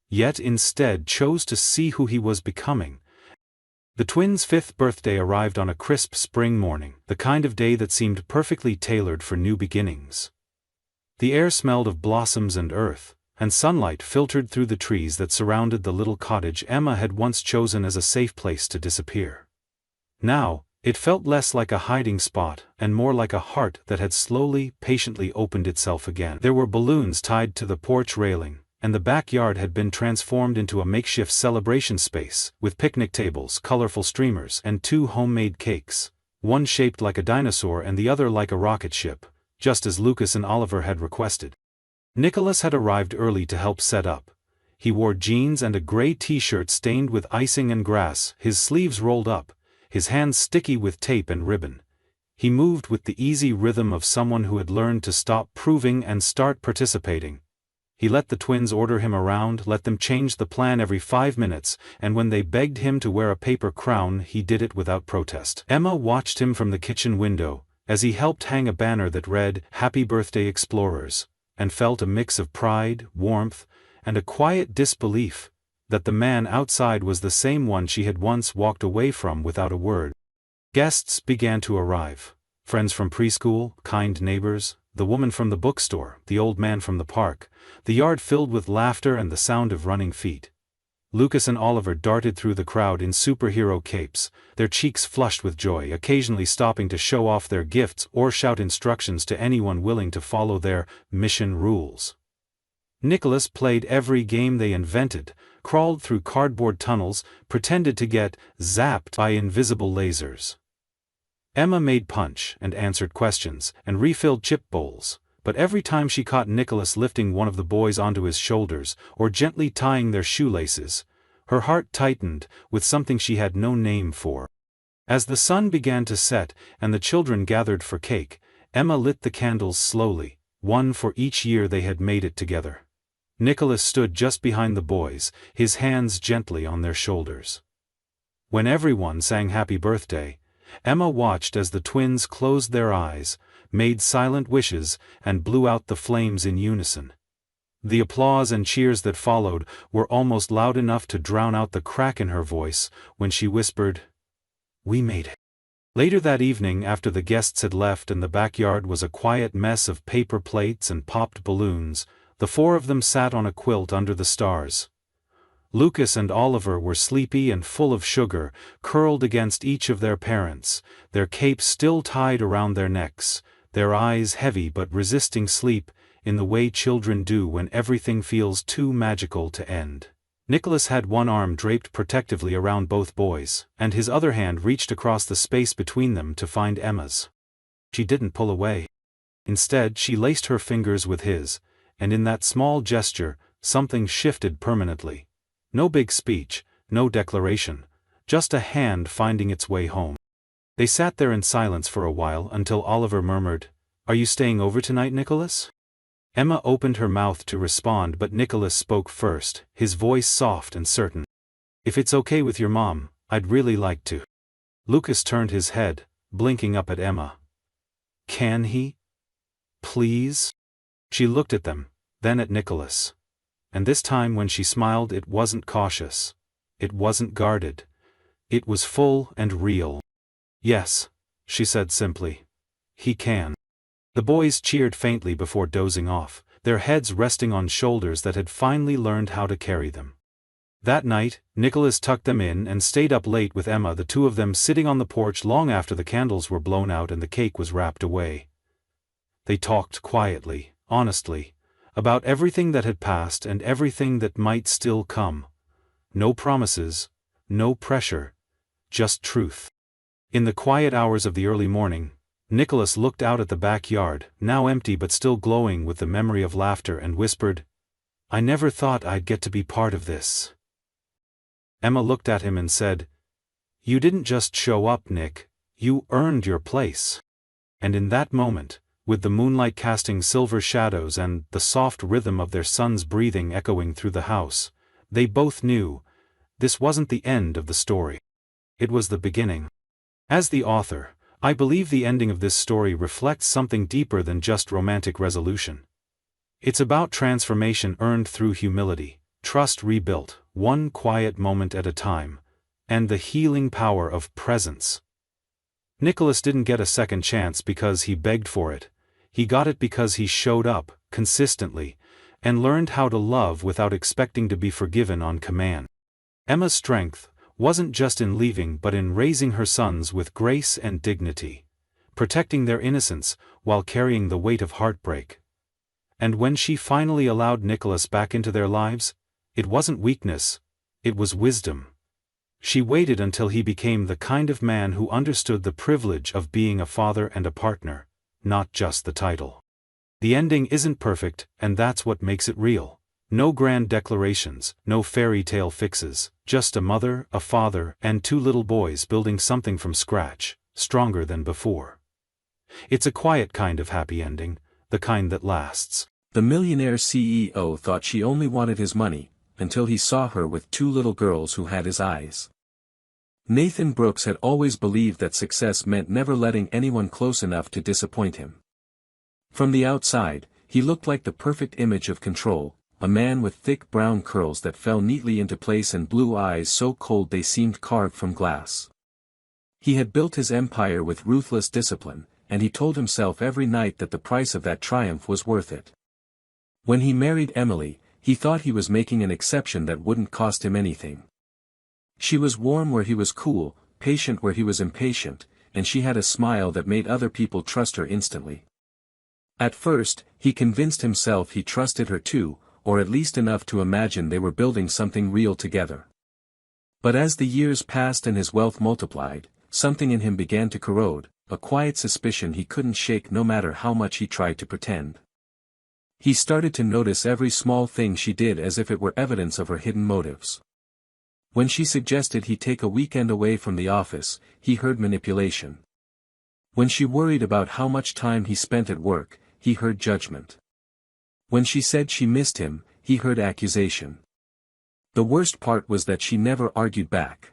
yet instead chose to see who he was becoming. The twins' 5th birthday arrived on a crisp spring morning, the kind of day that seemed perfectly tailored for new beginnings. The air smelled of blossoms and earth, and sunlight filtered through the trees that surrounded the little cottage Emma had once chosen as a safe place to disappear. Now, it felt less like a hiding spot and more like a heart that had slowly, patiently opened itself again. There were balloons tied to the porch railing, and the backyard had been transformed into a makeshift celebration space, with picnic tables, colorful streamers, and 2 homemade cakes, one shaped like a dinosaur and the other like a rocket ship, just as Lucas and Oliver had requested. Nicholas had arrived early to help set up. He wore jeans and a gray t-shirt stained with icing and grass, his sleeves rolled up, his hands sticky with tape and ribbon. He moved with the easy rhythm of someone who had learned to stop proving and start participating. He let the twins order him around, let them change the plan every 5 minutes, and when they begged him to wear a paper crown he did it without protest. Emma watched him from the kitchen window, as he helped hang a banner that read, "Happy Birthday Explorers," and felt a mix of pride, warmth, and a quiet disbelief that the man outside was the same one she had once walked away from without a word. Guests began to arrive. Friends from preschool, kind neighbors, the woman from the bookstore, the old man from the park, the yard filled with laughter and the sound of running feet. Lucas and Oliver darted through the crowd in superhero capes, their cheeks flushed with joy, occasionally stopping to show off their gifts or shout instructions to anyone willing to follow their mission rules. Nicholas played every game they invented, crawled through cardboard tunnels, pretended to get zapped by invisible lasers. Emma made punch and answered questions and refilled chip bowls, but every time she caught Nicholas lifting one of the boys onto his shoulders or gently tying their shoelaces, her heart tightened with something she had no name for. As the sun began to set and the children gathered for cake, Emma lit the candles slowly, one for each year they had made it together. Nicholas stood just behind the boys, his hands gently on their shoulders. When everyone sang happy birthday, Emma watched as the twins closed their eyes, made silent wishes, and blew out the flames in unison. The applause and cheers that followed were almost loud enough to drown out the crack in her voice when she whispered, "We made it." Later that evening, after the guests had left and the backyard was a quiet mess of paper plates and popped balloons, the 4 of them sat on a quilt under the stars. Lucas and Oliver were sleepy and full of sugar, curled against each of their parents, their capes still tied around their necks, their eyes heavy but resisting sleep, in the way children do when everything feels too magical to end. Nicholas had one arm draped protectively around both boys, and his other hand reached across the space between them to find Emma's. She didn't pull away. Instead, she laced her fingers with his, and in that small gesture, something shifted permanently. No big speech, no declaration, just a hand finding its way home. They sat there in silence for a while until Oliver murmured, "Are you staying over tonight, Nicholas?" Emma opened her mouth to respond, but Nicholas spoke first, his voice soft and certain. "If it's okay with your mom, I'd really like to." Lucas turned his head, blinking up at Emma. "Can he? Please?" She looked at them, then at Nicholas. And this time when she smiled it wasn't cautious. It wasn't guarded. It was full and real. "Yes," she said simply. "He can." The boys cheered faintly before dozing off, their heads resting on shoulders that had finally learned how to carry them. That night, Nicholas tucked them in and stayed up late with Emma, the two of them sitting on the porch long after the candles were blown out and the cake was wrapped away. They talked quietly, honestly, about everything that had passed and everything that might still come. No promises, no pressure, just truth. In the quiet hours of the early morning, Nicholas looked out at the backyard, now empty but still glowing with the memory of laughter, and whispered, "I never thought I'd get to be part of this." Emma looked at him and said, "You didn't just show up, Nick, you earned your place." And in that moment, with the moonlight casting silver shadows and the soft rhythm of their son's breathing echoing through the house, they both knew, this wasn't the end of the story. It was the beginning. As the author, I believe the ending of this story reflects something deeper than just romantic resolution. It's about transformation earned through humility, trust rebuilt, one quiet moment at a time, and the healing power of presence. Nicholas didn't get a second chance because he begged for it. He got it because he showed up, consistently, and learned how to love without expecting to be forgiven on command. Emma's strength wasn't just in leaving but in raising her sons with grace and dignity, protecting their innocence while carrying the weight of heartbreak. And when she finally allowed Nicholas back into their lives, it wasn't weakness, it was wisdom. She waited until he became the kind of man who understood the privilege of being a father and a partner, not just the title. The ending isn't perfect, and that's what makes it real. No grand declarations, no fairy tale fixes, just a mother, a father, and two little boys building something from scratch, stronger than before. It's a quiet kind of happy ending, the kind that lasts. The millionaire CEO thought she only wanted his money, until he saw her with two little girls who had his eyes. Nathan Brooks had always believed that success meant never letting anyone close enough to disappoint him. From the outside, he looked like the perfect image of control, a man with thick brown curls that fell neatly into place and blue eyes so cold they seemed carved from glass. He had built his empire with ruthless discipline, and he told himself every night that the price of that triumph was worth it. When he married Emily, he thought he was making an exception that wouldn't cost him anything. She was warm where he was cool, patient where he was impatient, and she had a smile that made other people trust her instantly. At first, he convinced himself he trusted her too, or at least enough to imagine they were building something real together. But as the years passed and his wealth multiplied, something in him began to corrode, a quiet suspicion he couldn't shake no matter how much he tried to pretend. He started to notice every small thing she did as if it were evidence of her hidden motives. When she suggested he take a weekend away from the office, he heard manipulation. When she worried about how much time he spent at work, he heard judgment. When she said she missed him, he heard accusation. The worst part was that she never argued back.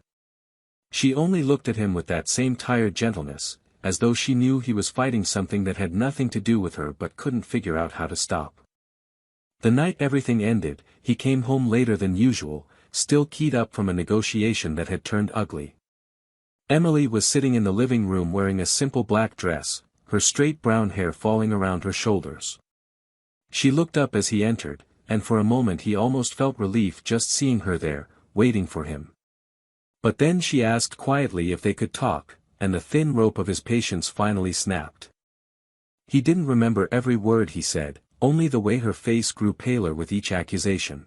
She only looked at him with that same tired gentleness, as though she knew he was fighting something that had nothing to do with her but couldn't figure out how to stop. The night everything ended, he came home later than usual, still keyed up from a negotiation that had turned ugly. Emily was sitting in the living room wearing a simple black dress, her straight brown hair falling around her shoulders. She looked up as he entered, and for a moment he almost felt relief just seeing her there, waiting for him. But then she asked quietly if they could talk, and the thin rope of his patience finally snapped. He didn't remember every word he said, only the way her face grew paler with each accusation.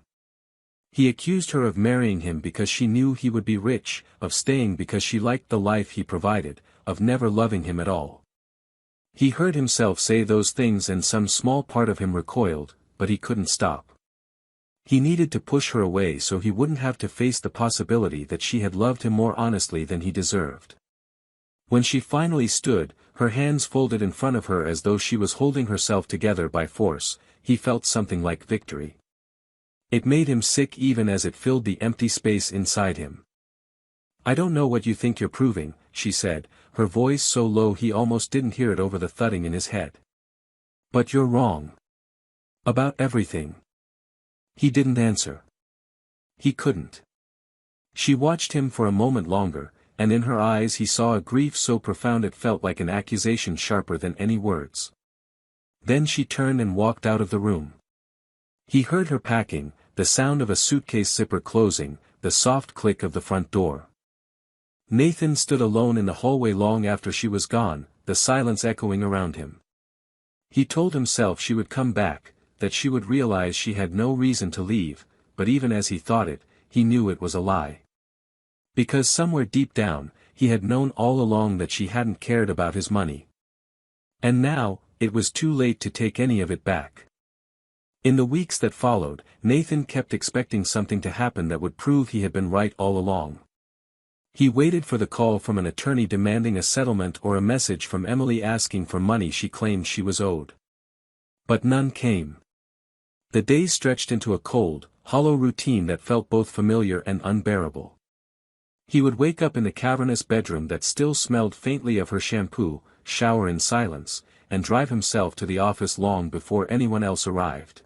He accused her of marrying him because she knew he would be rich, of staying because she liked the life he provided, of never loving him at all. He heard himself say those things and some small part of him recoiled, but he couldn't stop. He needed to push her away so he wouldn't have to face the possibility that she had loved him more honestly than he deserved. When she finally stood, her hands folded in front of her as though she was holding herself together by force, he felt something like victory. It made him sick even as it filled the empty space inside him. "I don't know what you think you're proving," she said, her voice so low he almost didn't hear it over the thudding in his head. "But you're wrong. About everything." He didn't answer. He couldn't. She watched him for a moment longer, and in her eyes he saw a grief so profound it felt like an accusation sharper than any words. Then she turned and walked out of the room. He heard her packing, the sound of a suitcase zipper closing, the soft click of the front door. Nathan stood alone in the hallway long after she was gone, the silence echoing around him. He told himself she would come back, that she would realize she had no reason to leave, but even as he thought it, he knew it was a lie. Because somewhere deep down, he had known all along that she hadn't cared about his money. And now, it was too late to take any of it back. In the weeks that followed, Nathan kept expecting something to happen that would prove he had been right all along. He waited for the call from an attorney demanding a settlement or a message from Emily asking for money she claimed she was owed. But none came. The days stretched into a cold, hollow routine that felt both familiar and unbearable. He would wake up in the cavernous bedroom that still smelled faintly of her shampoo, shower in silence, and drive himself to the office long before anyone else arrived.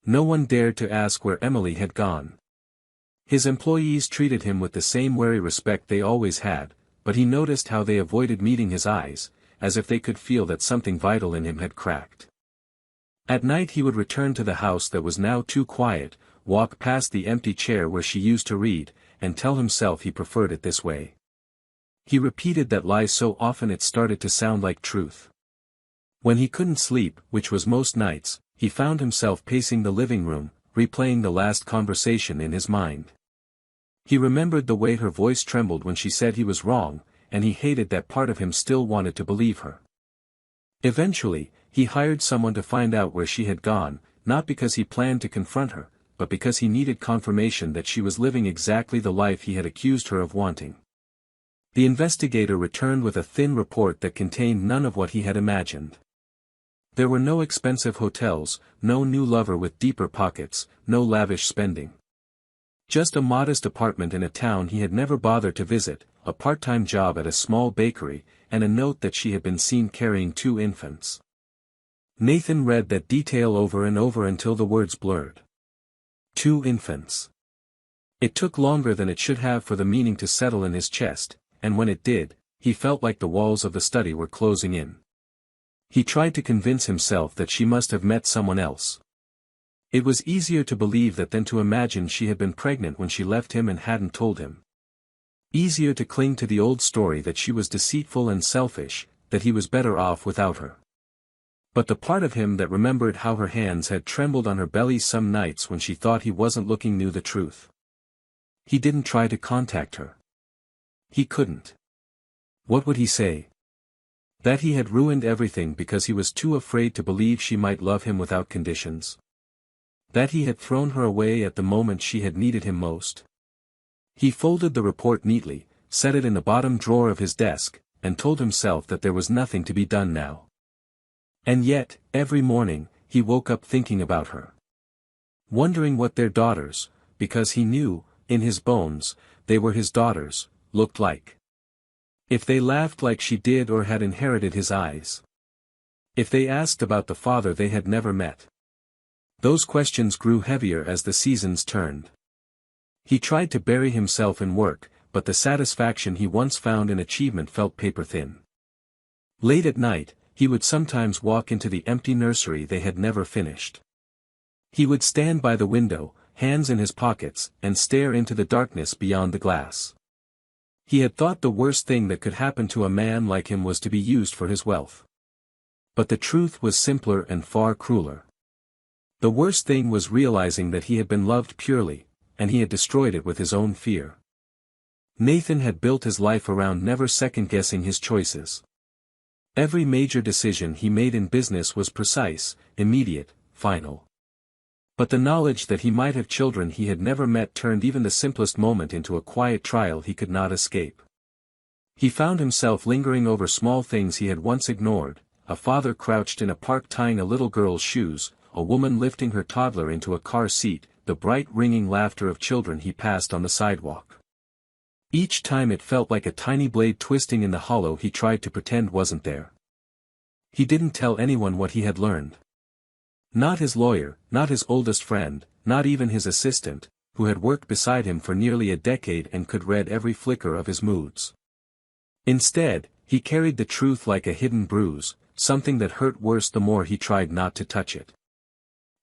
No one dared to ask where Emily had gone. His employees treated him with the same wary respect they always had, but he noticed how they avoided meeting his eyes, as if they could feel that something vital in him had cracked. At night he would return to the house that was now too quiet, walk past the empty chair where she used to read, and tell himself he preferred it this way. He repeated that lie so often it started to sound like truth. When he couldn't sleep, which was most nights, he found himself pacing the living room, replaying the last conversation in his mind. He remembered the way her voice trembled when she said he was wrong, and he hated that part of him still wanted to believe her. Eventually, he hired someone to find out where she had gone, not because he planned to confront her, but because he needed confirmation that she was living exactly the life he had accused her of wanting. The investigator returned with a thin report that contained none of what he had imagined. There were no expensive hotels, no new lover with deeper pockets, no lavish spending. Just a modest apartment in a town he had never bothered to visit, a part-time job at a small bakery, and a note that she had been seen carrying 2 infants. Nathan read that detail over and over until the words blurred. 2 infants. It took longer than it should have for the meaning to settle in his chest, and when it did, he felt like the walls of the study were closing in. He tried to convince himself that she must have met someone else. It was easier to believe that than to imagine she had been pregnant when she left him and hadn't told him. Easier to cling to the old story that she was deceitful and selfish, that he was better off without her. But the part of him that remembered how her hands had trembled on her belly some nights when she thought he wasn't looking knew the truth. He didn't try to contact her. He couldn't. What would he say? That he had ruined everything because he was too afraid to believe she might love him without conditions. That he had thrown her away at the moment she had needed him most. He folded the report neatly, set it in the bottom drawer of his desk, and told himself that there was nothing to be done now. And yet, every morning, he woke up thinking about her. Wondering what their daughters, because he knew, in his bones, they were his daughters, looked like. If they laughed like she did or had inherited his eyes. If they asked about the father they had never met. Those questions grew heavier as the seasons turned. He tried to bury himself in work, but the satisfaction he once found in achievement felt paper-thin. Late at night, he would sometimes walk into the empty nursery they had never finished. He would stand by the window, hands in his pockets, and stare into the darkness beyond the glass. He had thought the worst thing that could happen to a man like him was to be used for his wealth. But the truth was simpler and far crueler. The worst thing was realizing that he had been loved purely, and he had destroyed it with his own fear. Nathan had built his life around never second-guessing his choices. Every major decision he made in business was precise, immediate, final. But the knowledge that he might have children he had never met turned even the simplest moment into a quiet trial he could not escape. He found himself lingering over small things he had once ignored, a father crouched in a park tying a little girl's shoes, a woman lifting her toddler into a car seat, the bright ringing laughter of children he passed on the sidewalk. Each time it felt like a tiny blade twisting in the hollow he tried to pretend wasn't there. He didn't tell anyone what he had learned. Not his lawyer, not his oldest friend, not even his assistant, who had worked beside him for nearly a decade and could read every flicker of his moods. Instead, he carried the truth like a hidden bruise, something that hurt worse the more he tried not to touch it.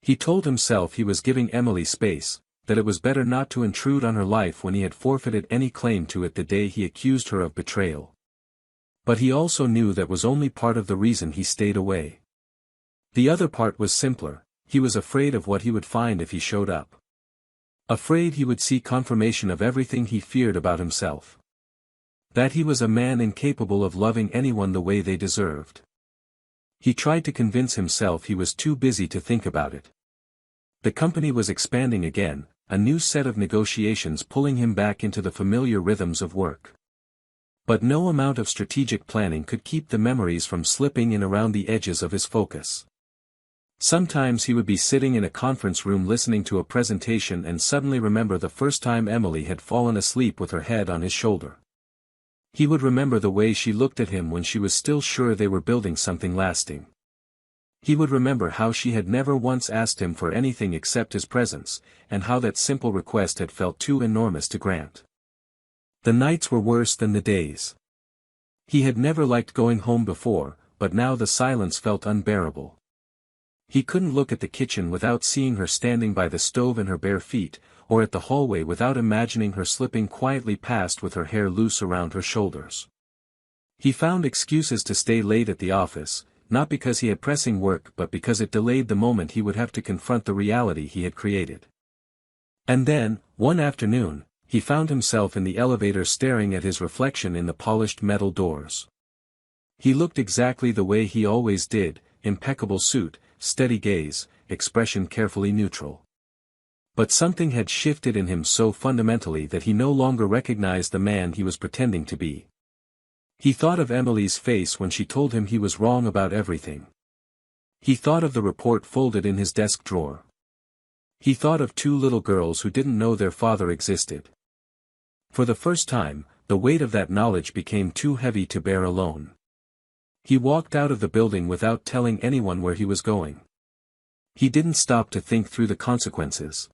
He told himself he was giving Emily space, that it was better not to intrude on her life when he had forfeited any claim to it the day he accused her of betrayal. But he also knew that was only part of the reason he stayed away. The other part was simpler: he was afraid of what he would find if he showed up. Afraid he would see confirmation of everything he feared about himself. That he was a man incapable of loving anyone the way they deserved. He tried to convince himself he was too busy to think about it. The company was expanding again, a new set of negotiations pulling him back into the familiar rhythms of work. But no amount of strategic planning could keep the memories from slipping in around the edges of his focus. Sometimes he would be sitting in a conference room listening to a presentation and suddenly remember the first time Emily had fallen asleep with her head on his shoulder. He would remember the way she looked at him when she was still sure they were building something lasting. He would remember how she had never once asked him for anything except his presence, and how that simple request had felt too enormous to grant. The nights were worse than the days. He had never liked going home before, but now the silence felt unbearable. He couldn't look at the kitchen without seeing her standing by the stove in her bare feet, or at the hallway without imagining her slipping quietly past with her hair loose around her shoulders. He found excuses to stay late at the office, not because he had pressing work but because it delayed the moment he would have to confront the reality he had created. And then, one afternoon, he found himself in the elevator staring at his reflection in the polished metal doors. He looked exactly the way he always did: impeccable suit, steady gaze, expression carefully neutral. But something had shifted in him so fundamentally that he no longer recognized the man he was pretending to be. He thought of Emily's face when she told him he was wrong about everything. He thought of the report folded in his desk drawer. He thought of two little girls who didn't know their father existed. For the first time, the weight of that knowledge became too heavy to bear alone. He walked out of the building without telling anyone where he was going. He didn't stop to think through the consequences.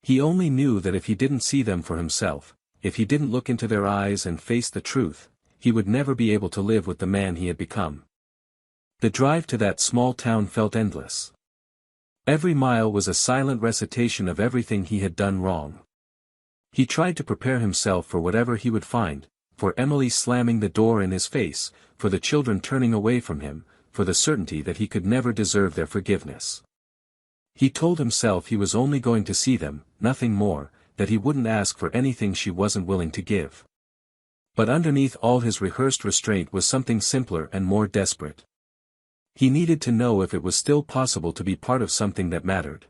He only knew that if he didn't see them for himself, if he didn't look into their eyes and face the truth, he would never be able to live with the man he had become. The drive to that small town felt endless. Every mile was a silent recitation of everything he had done wrong. He tried to prepare himself for whatever he would find, for Emily slamming the door in his face, for the children turning away from him, for the certainty that he could never deserve their forgiveness. He told himself he was only going to see them, nothing more, that he wouldn't ask for anything she wasn't willing to give. But underneath all his rehearsed restraint was something simpler and more desperate. He needed to know if it was still possible to be part of something that mattered.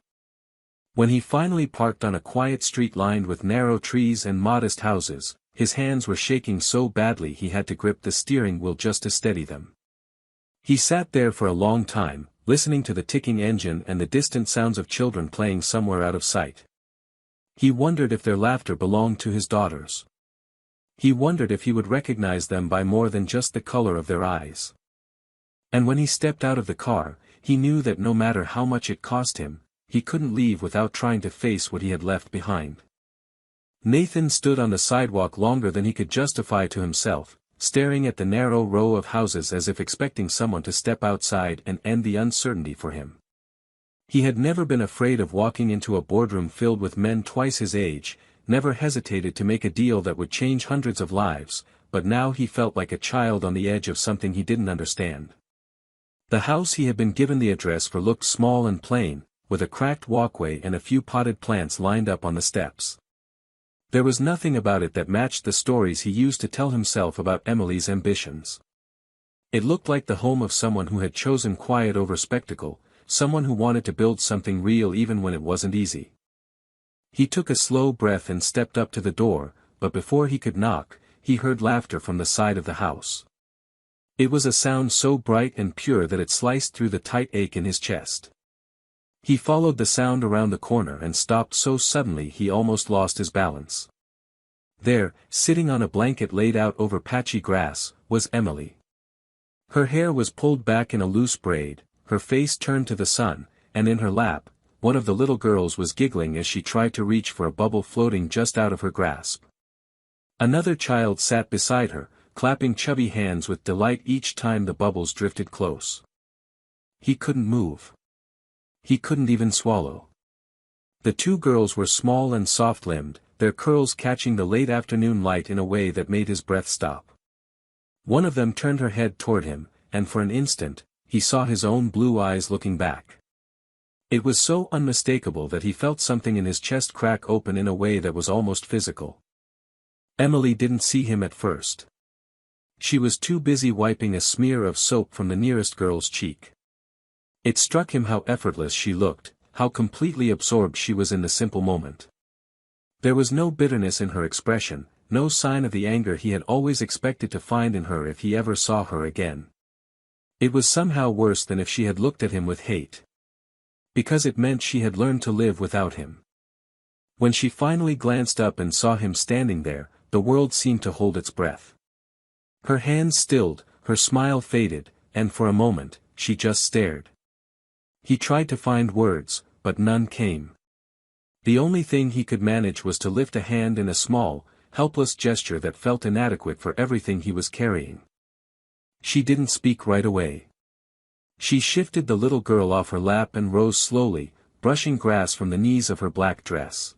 When he finally parked on a quiet street lined with narrow trees and modest houses, his hands were shaking so badly he had to grip the steering wheel just to steady them. He sat there for a long time, listening to the ticking engine and the distant sounds of children playing somewhere out of sight. He wondered if their laughter belonged to his daughters. He wondered if he would recognize them by more than just the color of their eyes. And when he stepped out of the car, he knew that no matter how much it cost him, he couldn't leave without trying to face what he had left behind. Nathan stood on the sidewalk longer than he could justify to himself, staring at the narrow row of houses as if expecting someone to step outside and end the uncertainty for him. He had never been afraid of walking into a boardroom filled with men twice his age, never hesitated to make a deal that would change hundreds of lives, but now he felt like a child on the edge of something he didn't understand. The house he had been given the address for looked small and plain, with a cracked walkway and a few potted plants lined up on the steps. There was nothing about it that matched the stories he used to tell himself about Emily's ambitions. It looked like the home of someone who had chosen quiet over spectacle, someone who wanted to build something real even when it wasn't easy. He took a slow breath and stepped up to the door, but before he could knock, he heard laughter from the side of the house. It was a sound so bright and pure that it sliced through the tight ache in his chest. He followed the sound around the corner and stopped so suddenly he almost lost his balance. There, sitting on a blanket laid out over patchy grass, was Emily. Her hair was pulled back in a loose braid, her face turned to the sun, and in her lap, one of the little girls was giggling as she tried to reach for a bubble floating just out of her grasp. Another child sat beside her, clapping chubby hands with delight each time the bubbles drifted close. He couldn't move. He couldn't even swallow. The two girls were small and soft-limbed, their curls catching the late afternoon light in a way that made his breath stop. One of them turned her head toward him, and for an instant, he saw his own blue eyes looking back. It was so unmistakable that he felt something in his chest crack open in a way that was almost physical. Emily didn't see him at first. She was too busy wiping a smear of soap from the nearest girl's cheek. It struck him how effortless she looked, how completely absorbed she was in the simple moment. There was no bitterness in her expression, no sign of the anger he had always expected to find in her if he ever saw her again. It was somehow worse than if she had looked at him with hate. Because it meant she had learned to live without him. When she finally glanced up and saw him standing there, the world seemed to hold its breath. Her hands stilled, her smile faded, and for a moment, she just stared. He tried to find words, but none came. The only thing he could manage was to lift a hand in a small, helpless gesture that felt inadequate for everything he was carrying. She didn't speak right away. She shifted the little girl off her lap and rose slowly, brushing grass from the knees of her black dress.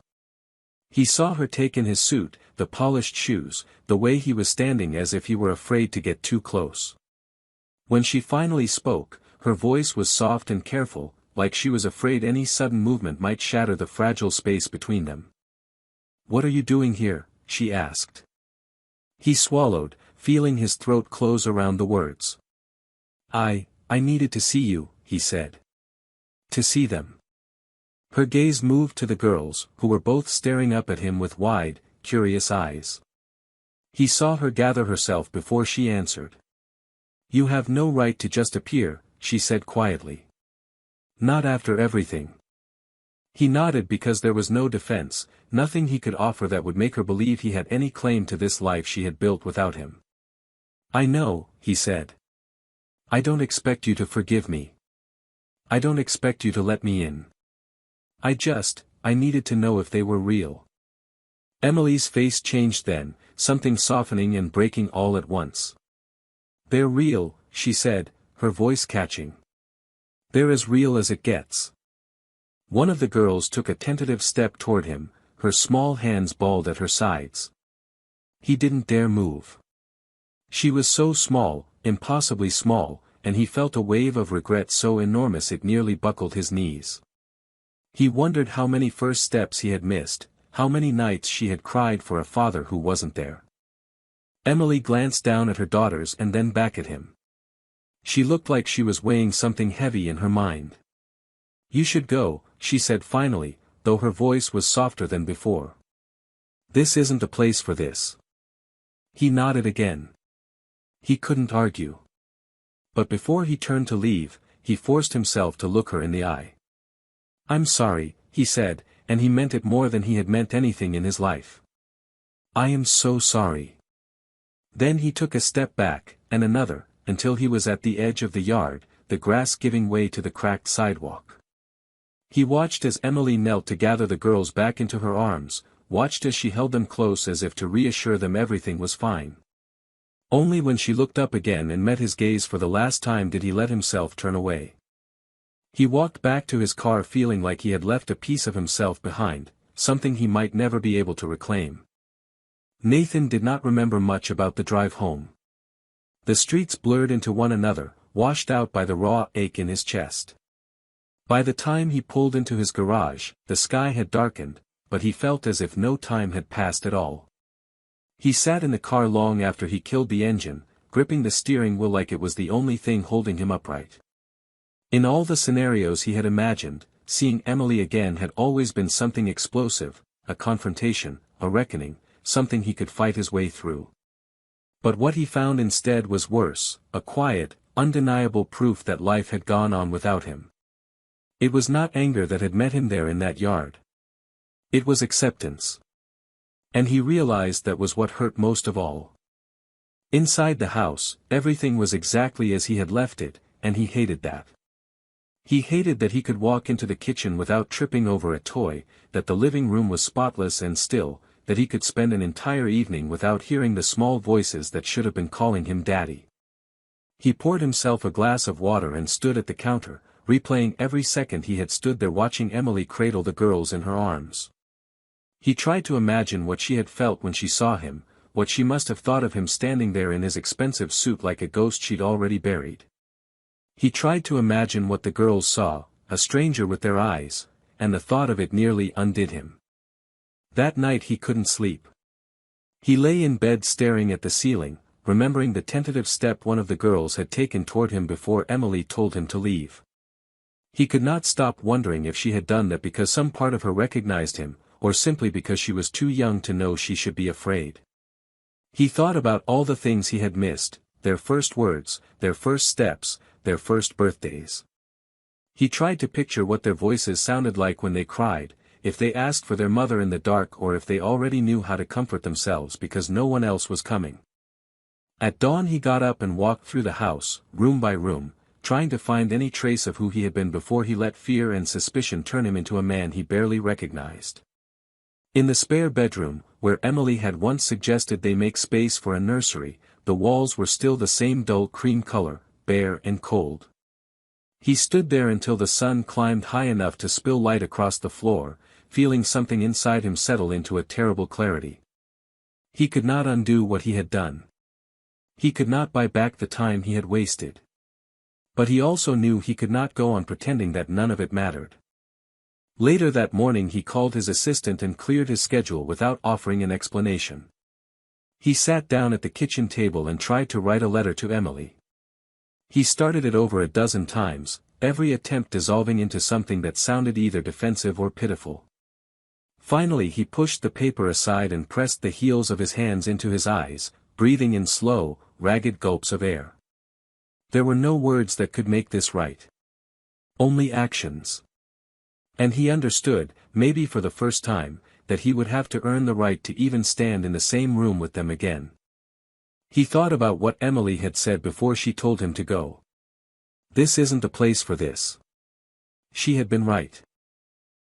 He saw her take in his suit, the polished shoes, the way he was standing as if he were afraid to get too close. When she finally spoke, her voice was soft and careful, like she was afraid any sudden movement might shatter the fragile space between them. "What are you doing here?" she asked. He swallowed, feeling his throat close around the words. I needed to see you," he said. "To see them." Her gaze moved to the girls, who were both staring up at him with wide, curious eyes. He saw her gather herself before she answered. "You have no right to just appear," she said quietly. "Not after everything." He nodded because there was no defense, nothing he could offer that would make her believe he had any claim to this life she had built without him. "I know," he said. "I don't expect you to forgive me. I don't expect you to let me in. I needed to know if they were real." Emily's face changed then, something softening and breaking all at once. "They're real," she said, her voice catching. "They're as real as it gets." One of the girls took a tentative step toward him, her small hands balled at her sides. He didn't dare move. She was so small, impossibly small, and he felt a wave of regret so enormous it nearly buckled his knees. He wondered how many first steps he had missed, how many nights she had cried for a father who wasn't there. Emily glanced down at her daughters and then back at him. She looked like she was weighing something heavy in her mind. "You should go," she said finally, though her voice was softer than before. "This isn't the place for this." He nodded again. He couldn't argue. But before he turned to leave, he forced himself to look her in the eye. "I'm sorry," he said, and he meant it more than he had meant anything in his life. "I am so sorry." Then he took a step back, and another, until he was at the edge of the yard, the grass giving way to the cracked sidewalk. He watched as Emily knelt to gather the girls back into her arms, watched as she held them close as if to reassure them everything was fine. Only when she looked up again and met his gaze for the last time did he let himself turn away. He walked back to his car feeling like he had left a piece of himself behind, something he might never be able to reclaim. Nathan did not remember much about the drive home. The streets blurred into one another, washed out by the raw ache in his chest. By the time he pulled into his garage, the sky had darkened, but he felt as if no time had passed at all. He sat in the car long after he killed the engine, gripping the steering wheel like it was the only thing holding him upright. In all the scenarios he had imagined, seeing Emily again had always been something explosive, a confrontation, a reckoning, something he could fight his way through. But what he found instead was worse, a quiet, undeniable proof that life had gone on without him. It was not anger that had met him there in that yard. It was acceptance. And he realized that was what hurt most of all. Inside the house, everything was exactly as he had left it, and he hated that. He hated that he could walk into the kitchen without tripping over a toy, that the living room was spotless and still, that he could spend an entire evening without hearing the small voices that should have been calling him daddy. He poured himself a glass of water and stood at the counter, replaying every second he had stood there watching Emily cradle the girls in her arms. He tried to imagine what she had felt when she saw him, what she must have thought of him standing there in his expensive suit like a ghost she'd already buried. He tried to imagine what the girls saw, a stranger with their eyes, and the thought of it nearly undid him. That night he couldn't sleep. He lay in bed staring at the ceiling, remembering the tentative step one of the girls had taken toward him before Emily told him to leave. He could not stop wondering if she had done that because some part of her recognized him, or simply because she was too young to know she should be afraid. He thought about all the things he had missed, their first words, their first steps, their first birthdays. He tried to picture what their voices sounded like when they cried, if they asked for their mother in the dark or if they already knew how to comfort themselves because no one else was coming. At dawn he got up and walked through the house, room by room, trying to find any trace of who he had been before he let fear and suspicion turn him into a man he barely recognized. In the spare bedroom, where Emily had once suggested they make space for a nursery, the walls were still the same dull cream color, bare and cold. He stood there until the sun climbed high enough to spill light across the floor, feeling something inside him settle into a terrible clarity. He could not undo what he had done. He could not buy back the time he had wasted. But he also knew he could not go on pretending that none of it mattered. Later that morning he called his assistant and cleared his schedule without offering an explanation. He sat down at the kitchen table and tried to write a letter to Emily. He started it over a dozen times, every attempt dissolving into something that sounded either defensive or pitiful. Finally he pushed the paper aside and pressed the heels of his hands into his eyes, breathing in slow, ragged gulps of air. There were no words that could make this right. Only actions. And he understood, maybe for the first time, that he would have to earn the right to even stand in the same room with them again. He thought about what Emily had said before she told him to go. This isn't the place for this. She had been right.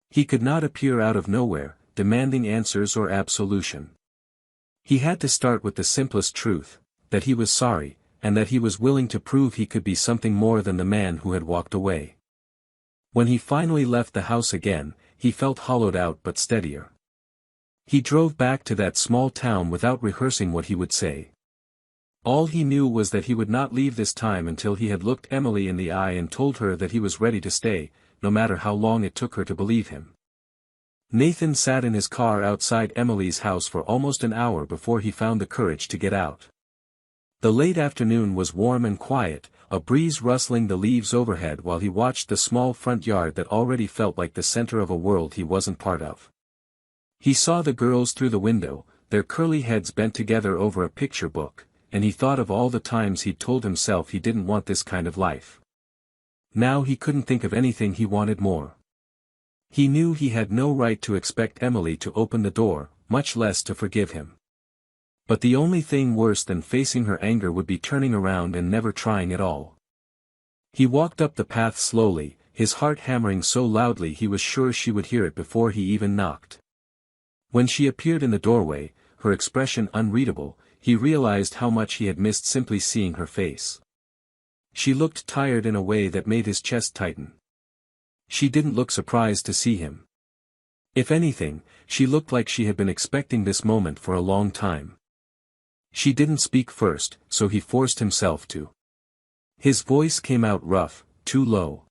He could not appear out of nowhere, demanding answers or absolution. He had to start with the simplest truth, that he was sorry, and that he was willing to prove he could be something more than the man who had walked away. When he finally left the house again, he felt hollowed out but steadier. He drove back to that small town without rehearsing what he would say. All he knew was that he would not leave this time until he had looked Emily in the eye and told her that he was ready to stay, no matter how long it took her to believe him. Nathan sat in his car outside Emily's house for almost an hour before he found the courage to get out. The late afternoon was warm and quiet, a breeze rustling the leaves overhead while he watched the small front yard that already felt like the center of a world he wasn't part of. He saw the girls through the window, their curly heads bent together over a picture book, and he thought of all the times he'd told himself he didn't want this kind of life. Now he couldn't think of anything he wanted more. He knew he had no right to expect Emily to open the door, much less to forgive him. But the only thing worse than facing her anger would be turning around and never trying at all. He walked up the path slowly, his heart hammering so loudly he was sure she would hear it before he even knocked. When she appeared in the doorway, her expression unreadable, he realized how much he had missed simply seeing her face. She looked tired in a way that made his chest tighten. She didn't look surprised to see him. If anything, she looked like she had been expecting this moment for a long time. She didn't speak first, so he forced himself to. His voice came out rough, too low.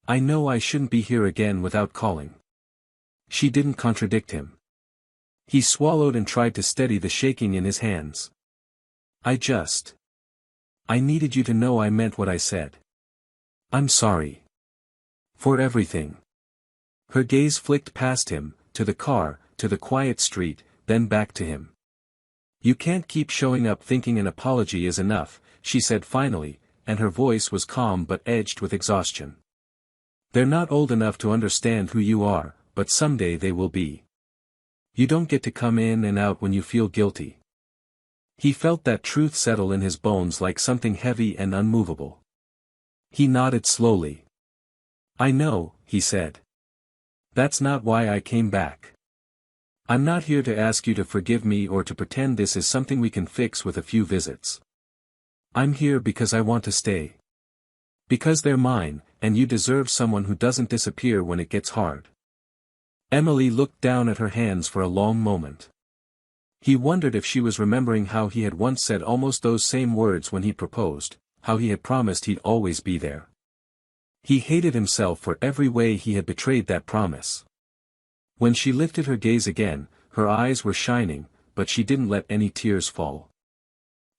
"I know I shouldn't be here again without calling." She didn't contradict him. He swallowed and tried to steady the shaking in his hands. I needed you to know I meant what I said. I'm sorry. For everything." Her gaze flicked past him, to the car, to the quiet street, then back to him. "You can't keep showing up thinking an apology is enough," she said finally, and her voice was calm but edged with exhaustion. "They're not old enough to understand who you are, but someday they will be. You don't get to come in and out when you feel guilty." He felt that truth settle in his bones like something heavy and unmovable. He nodded slowly. "I know," he said. "That's not why I came back. I'm not here to ask you to forgive me or to pretend this is something we can fix with a few visits. I'm here because I want to stay. Because they're mine, and you deserve someone who doesn't disappear when it gets hard. Emily looked down at her hands for a long moment. He wondered if she was remembering how he had once said almost those same words when he proposed, how he had promised he'd always be there. He hated himself for every way he had betrayed that promise. When she lifted her gaze again, her eyes were shining, but she didn't let any tears fall.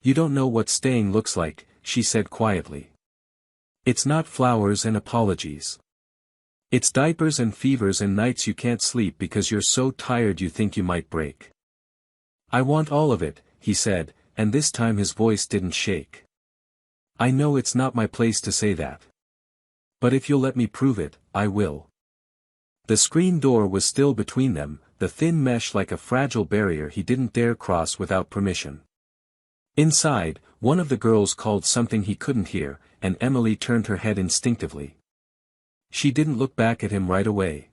"You don't know what staying looks like," she said quietly. "It's not flowers and apologies. It's diapers and fevers and nights you can't sleep because you're so tired you think you might break." "I want all of it," he said, and this time his voice didn't shake. "I know it's not my place to say that. But if you'll let me prove it, I will." The screen door was still between them, the thin mesh like a fragile barrier he didn't dare cross without permission. Inside, one of the girls called something he couldn't hear, and Emily turned her head instinctively. She didn't look back at him right away.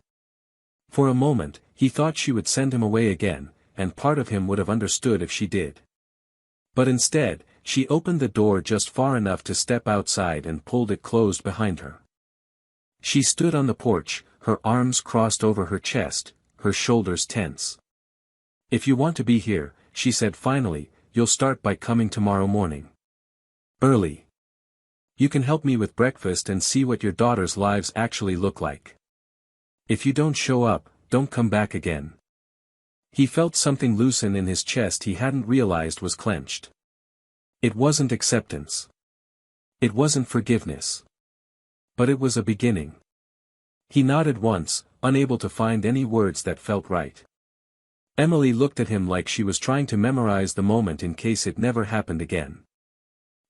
For a moment, he thought she would send him away again, and part of him would have understood if she did. But instead, she opened the door just far enough to step outside and pulled it closed behind her. She stood on the porch, her arms crossed over her chest, her shoulders tense. "If you want to be here," she said finally, "you'll start by coming tomorrow morning. Early. You can help me with breakfast and see what your daughters' lives actually look like. If you don't show up, don't come back again." He felt something loosen in his chest he hadn't realized was clenched. It wasn't acceptance. It wasn't forgiveness. But it was a beginning. He nodded once, unable to find any words that felt right. Emily looked at him like she was trying to memorize the moment in case it never happened again.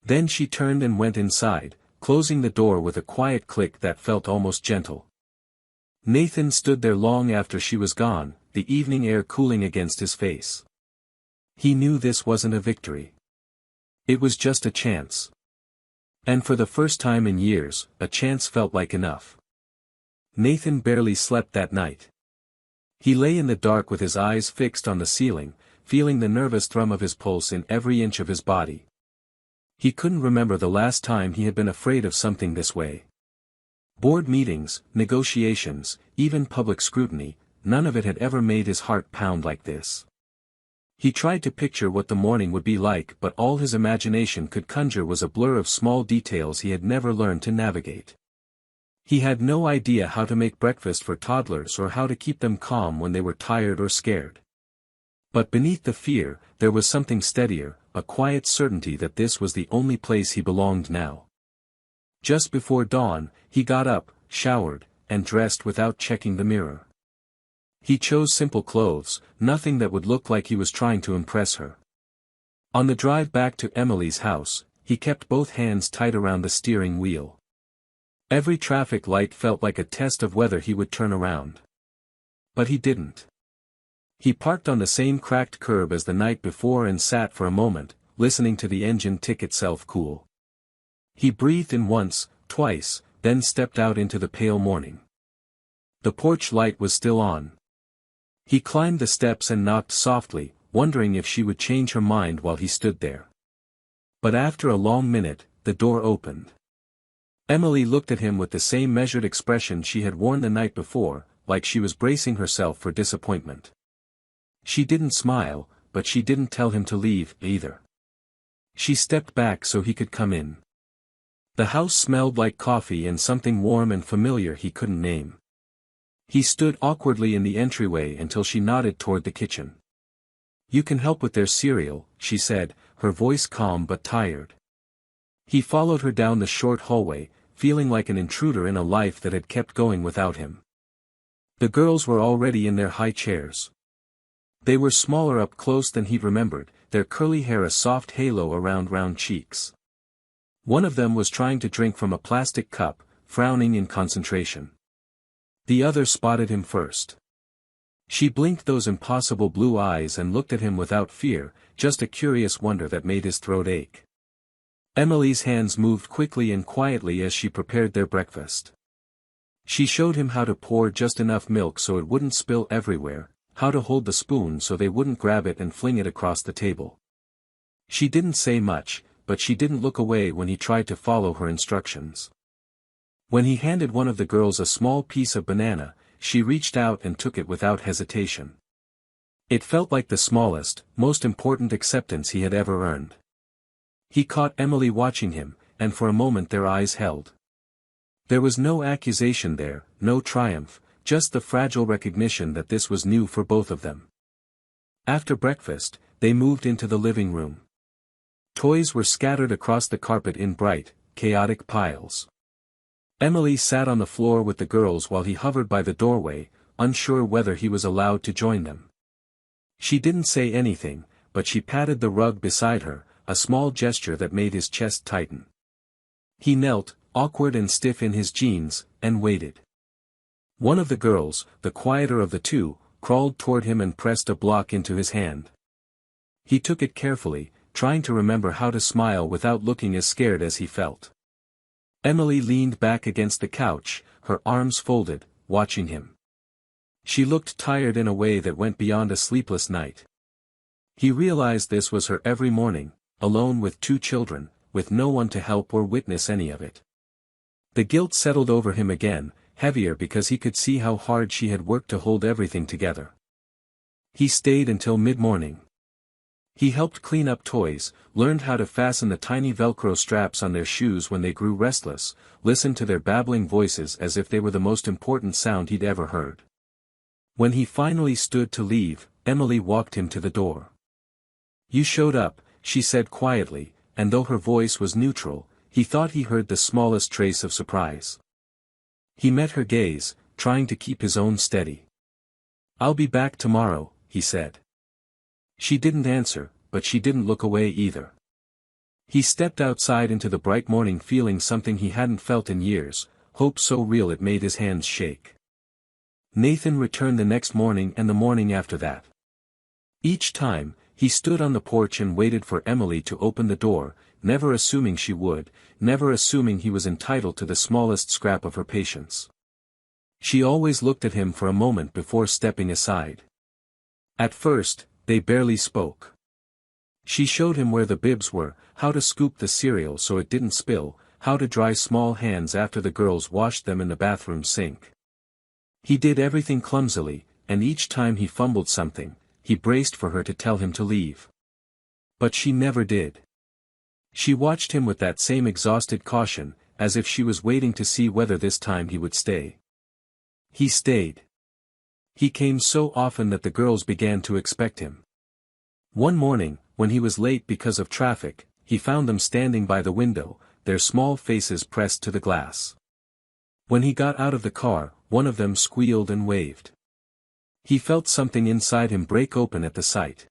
Then she turned and went inside, closing the door with a quiet click that felt almost gentle. Nathan stood there long after she was gone, the evening air cooling against his face. He knew this wasn't a victory. It was just a chance. And for the first time in years, a chance felt like enough. Nathan barely slept that night. He lay in the dark with his eyes fixed on the ceiling, feeling the nervous thrum of his pulse in every inch of his body. He couldn't remember the last time he had been afraid of something this way. Board meetings, negotiations, even public scrutiny, none of it had ever made his heart pound like this. He tried to picture what the morning would be like, but all his imagination could conjure was a blur of small details he had never learned to navigate. He had no idea how to make breakfast for toddlers or how to keep them calm when they were tired or scared. But beneath the fear, there was something steadier, a quiet certainty that this was the only place he belonged now. Just before dawn, he got up, showered, and dressed without checking the mirror. He chose simple clothes, nothing that would look like he was trying to impress her. On the drive back to Emily's house, he kept both hands tight around the steering wheel. Every traffic light felt like a test of whether he would turn around. But he didn't. He parked on the same cracked curb as the night before and sat for a moment, listening to the engine tick itself cool. He breathed in once, twice, then stepped out into the pale morning. The porch light was still on. He climbed the steps and knocked softly, wondering if she would change her mind while he stood there. But after a long minute, the door opened. Emily looked at him with the same measured expression she had worn the night before, like she was bracing herself for disappointment. She didn't smile, but she didn't tell him to leave, either. She stepped back so he could come in. The house smelled like coffee and something warm and familiar he couldn't name. He stood awkwardly in the entryway until she nodded toward the kitchen. "You can help with their cereal," she said, her voice calm but tired. He followed her down the short hallway, feeling like an intruder in a life that had kept going without him. The girls were already in their high chairs. They were smaller up close than he'd remembered, their curly hair a soft halo around round cheeks. One of them was trying to drink from a plastic cup, frowning in concentration. The other spotted him first. She blinked those impossible blue eyes and looked at him without fear, just a curious wonder that made his throat ache. Emily's hands moved quickly and quietly as she prepared their breakfast. She showed him how to pour just enough milk so it wouldn't spill everywhere, how to hold the spoon so they wouldn't grab it and fling it across the table. She didn't say much, but she didn't look away when he tried to follow her instructions. When he handed one of the girls a small piece of banana, she reached out and took it without hesitation. It felt like the smallest, most important acceptance he had ever earned. He caught Emily watching him, and for a moment their eyes held. There was no accusation there, no triumph, just the fragile recognition that this was new for both of them. After breakfast, they moved into the living room. Toys were scattered across the carpet in bright, chaotic piles. Emily sat on the floor with the girls while he hovered by the doorway, unsure whether he was allowed to join them. She didn't say anything, but she patted the rug beside her, a small gesture that made his chest tighten. He knelt, awkward and stiff in his jeans, and waited. One of the girls, the quieter of the two, crawled toward him and pressed a block into his hand. He took it carefully, trying to remember how to smile without looking as scared as he felt. Emily leaned back against the couch, her arms folded, watching him. She looked tired in a way that went beyond a sleepless night. He realized this was her every morning, alone with 2 children, with no one to help or witness any of it. The guilt settled over him again, heavier because he could see how hard she had worked to hold everything together. He stayed until mid-morning. He helped clean up toys, learned how to fasten the tiny Velcro straps on their shoes when they grew restless, listened to their babbling voices as if they were the most important sound he'd ever heard. When he finally stood to leave, Emily walked him to the door. "You showed up," she said quietly, and though her voice was neutral, he thought he heard the smallest trace of surprise. He met her gaze, trying to keep his own steady. "I'll be back tomorrow," he said. She didn't answer, but she didn't look away either. He stepped outside into the bright morning feeling something he hadn't felt in years, hope so real it made his hands shake. Nathan returned the next morning and the morning after that. Each time, he stood on the porch and waited for Emily to open the door, never assuming she would, never assuming he was entitled to the smallest scrap of her patience. She always looked at him for a moment before stepping aside. At first, they barely spoke. She showed him where the bibs were, how to scoop the cereal so it didn't spill, how to dry small hands after the girls washed them in the bathroom sink. He did everything clumsily, and each time he fumbled something, he braced for her to tell him to leave. But she never did. She watched him with that same exhausted caution, as if she was waiting to see whether this time he would stay. He stayed. He came so often that the girls began to expect him. One morning, when he was late because of traffic, he found them standing by the window, their small faces pressed to the glass. When he got out of the car, one of them squealed and waved. He felt something inside him break open at the sight.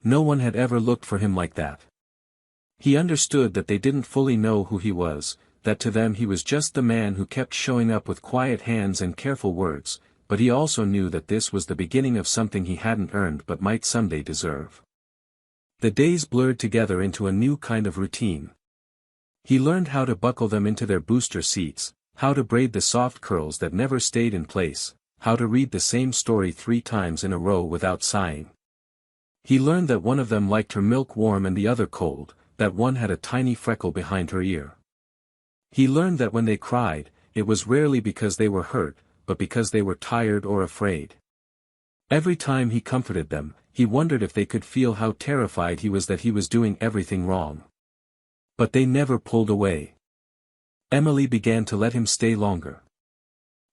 No one had ever looked for him like that. He understood that they didn't fully know who he was, that to them he was just the man who kept showing up with quiet hands and careful words, but he also knew that this was the beginning of something he hadn't earned but might someday deserve. The days blurred together into a new kind of routine. He learned how to buckle them into their booster seats, how to braid the soft curls that never stayed in place, how to read the same story 3 times in a row without sighing. He learned that one of them liked her milk warm and the other cold, that one had a tiny freckle behind her ear. He learned that when they cried, it was rarely because they were hurt, but because they were tired or afraid. Every time he comforted them, he wondered if they could feel how terrified he was that he was doing everything wrong. But they never pulled away. Emily began to let him stay longer.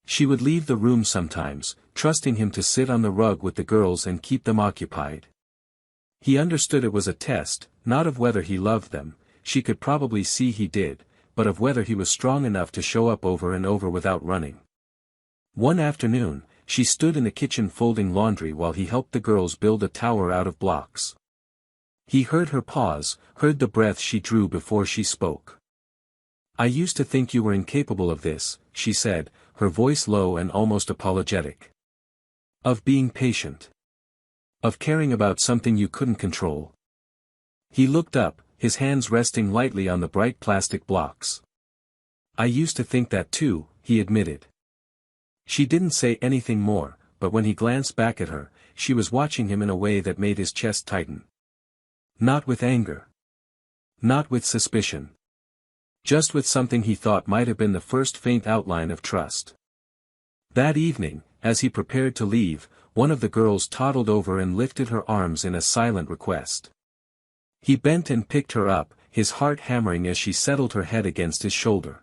She would leave the room sometimes, trusting him to sit on the rug with the girls and keep them occupied. He understood it was a test, not of whether he loved them, she could probably see he did, but of whether he was strong enough to show up over and over without running. One afternoon, she stood in the kitchen folding laundry while he helped the girls build a tower out of blocks. He heard her pause, heard the breath she drew before she spoke. "I used to think you were incapable of this," she said, her voice low and almost apologetic. "Of being patient. Of caring about something you couldn't control." He looked up, his hands resting lightly on the bright plastic blocks. "I used to think that too," he admitted. She didn't say anything more, but when he glanced back at her, she was watching him in a way that made his chest tighten. Not with anger. Not with suspicion. Just with something he thought might have been the first faint outline of trust. That evening, as he prepared to leave, one of the girls toddled over and lifted her arms in a silent request. He bent and picked her up, his heart hammering as she settled her head against his shoulder.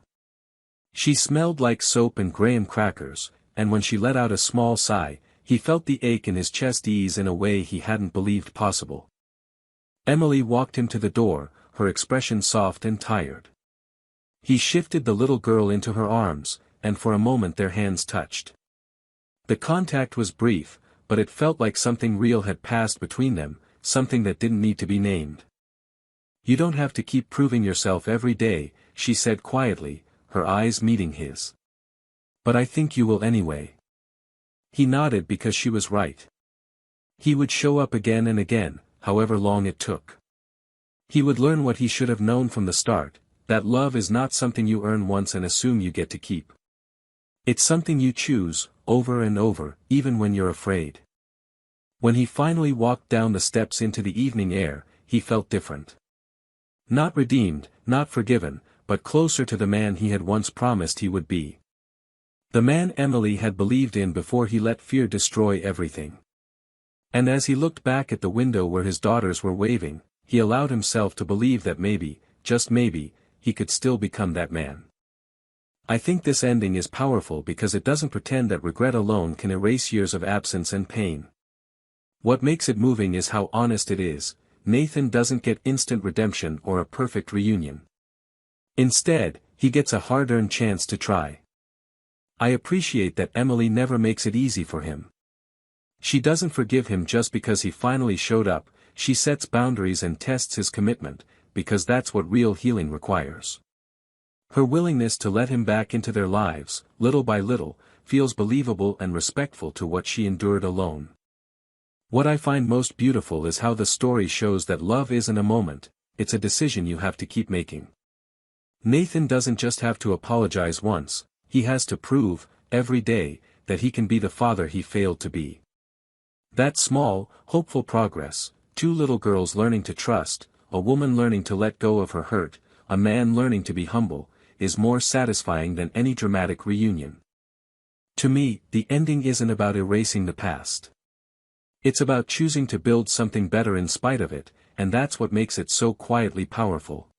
She smelled like soap and graham crackers, and when she let out a small sigh, he felt the ache in his chest ease in a way he hadn't believed possible. Emily walked him to the door, her expression soft and tired. He shifted the little girl into her arms, and for a moment their hands touched. The contact was brief, but it felt like something real had passed between them, something that didn't need to be named. "You don't have to keep proving yourself every day," she said quietly, her eyes meeting his. "But I think you will anyway." He nodded because she was right. He would show up again and again, however long it took. He would learn what he should have known from the start, that love is not something you earn once and assume you get to keep. It's something you choose, over and over, even when you're afraid. When he finally walked down the steps into the evening air, he felt different. Not redeemed, not forgiven, but closer to the man he had once promised he would be. The man Emily had believed in before he let fear destroy everything. And as he looked back at the window where his daughters were waving, he allowed himself to believe that maybe, just maybe, he could still become that man. I think this ending is powerful because it doesn't pretend that regret alone can erase years of absence and pain. What makes it moving is how honest it is. Nathan doesn't get instant redemption or a perfect reunion. Instead, he gets a hard-earned chance to try. I appreciate that Emily never makes it easy for him. She doesn't forgive him just because he finally showed up, she sets boundaries and tests his commitment, because that's what real healing requires. Her willingness to let him back into their lives, little by little, feels believable and respectful to what she endured alone. What I find most beautiful is how the story shows that love isn't a moment, it's a decision you have to keep making. Nathan doesn't just have to apologize once, he has to prove, every day, that he can be the father he failed to be. That small, hopeful progress, two little girls learning to trust, a woman learning to let go of her hurt, a man learning to be humble, is more satisfying than any dramatic reunion. To me, the ending isn't about erasing the past. It's about choosing to build something better in spite of it, and that's what makes it so quietly powerful.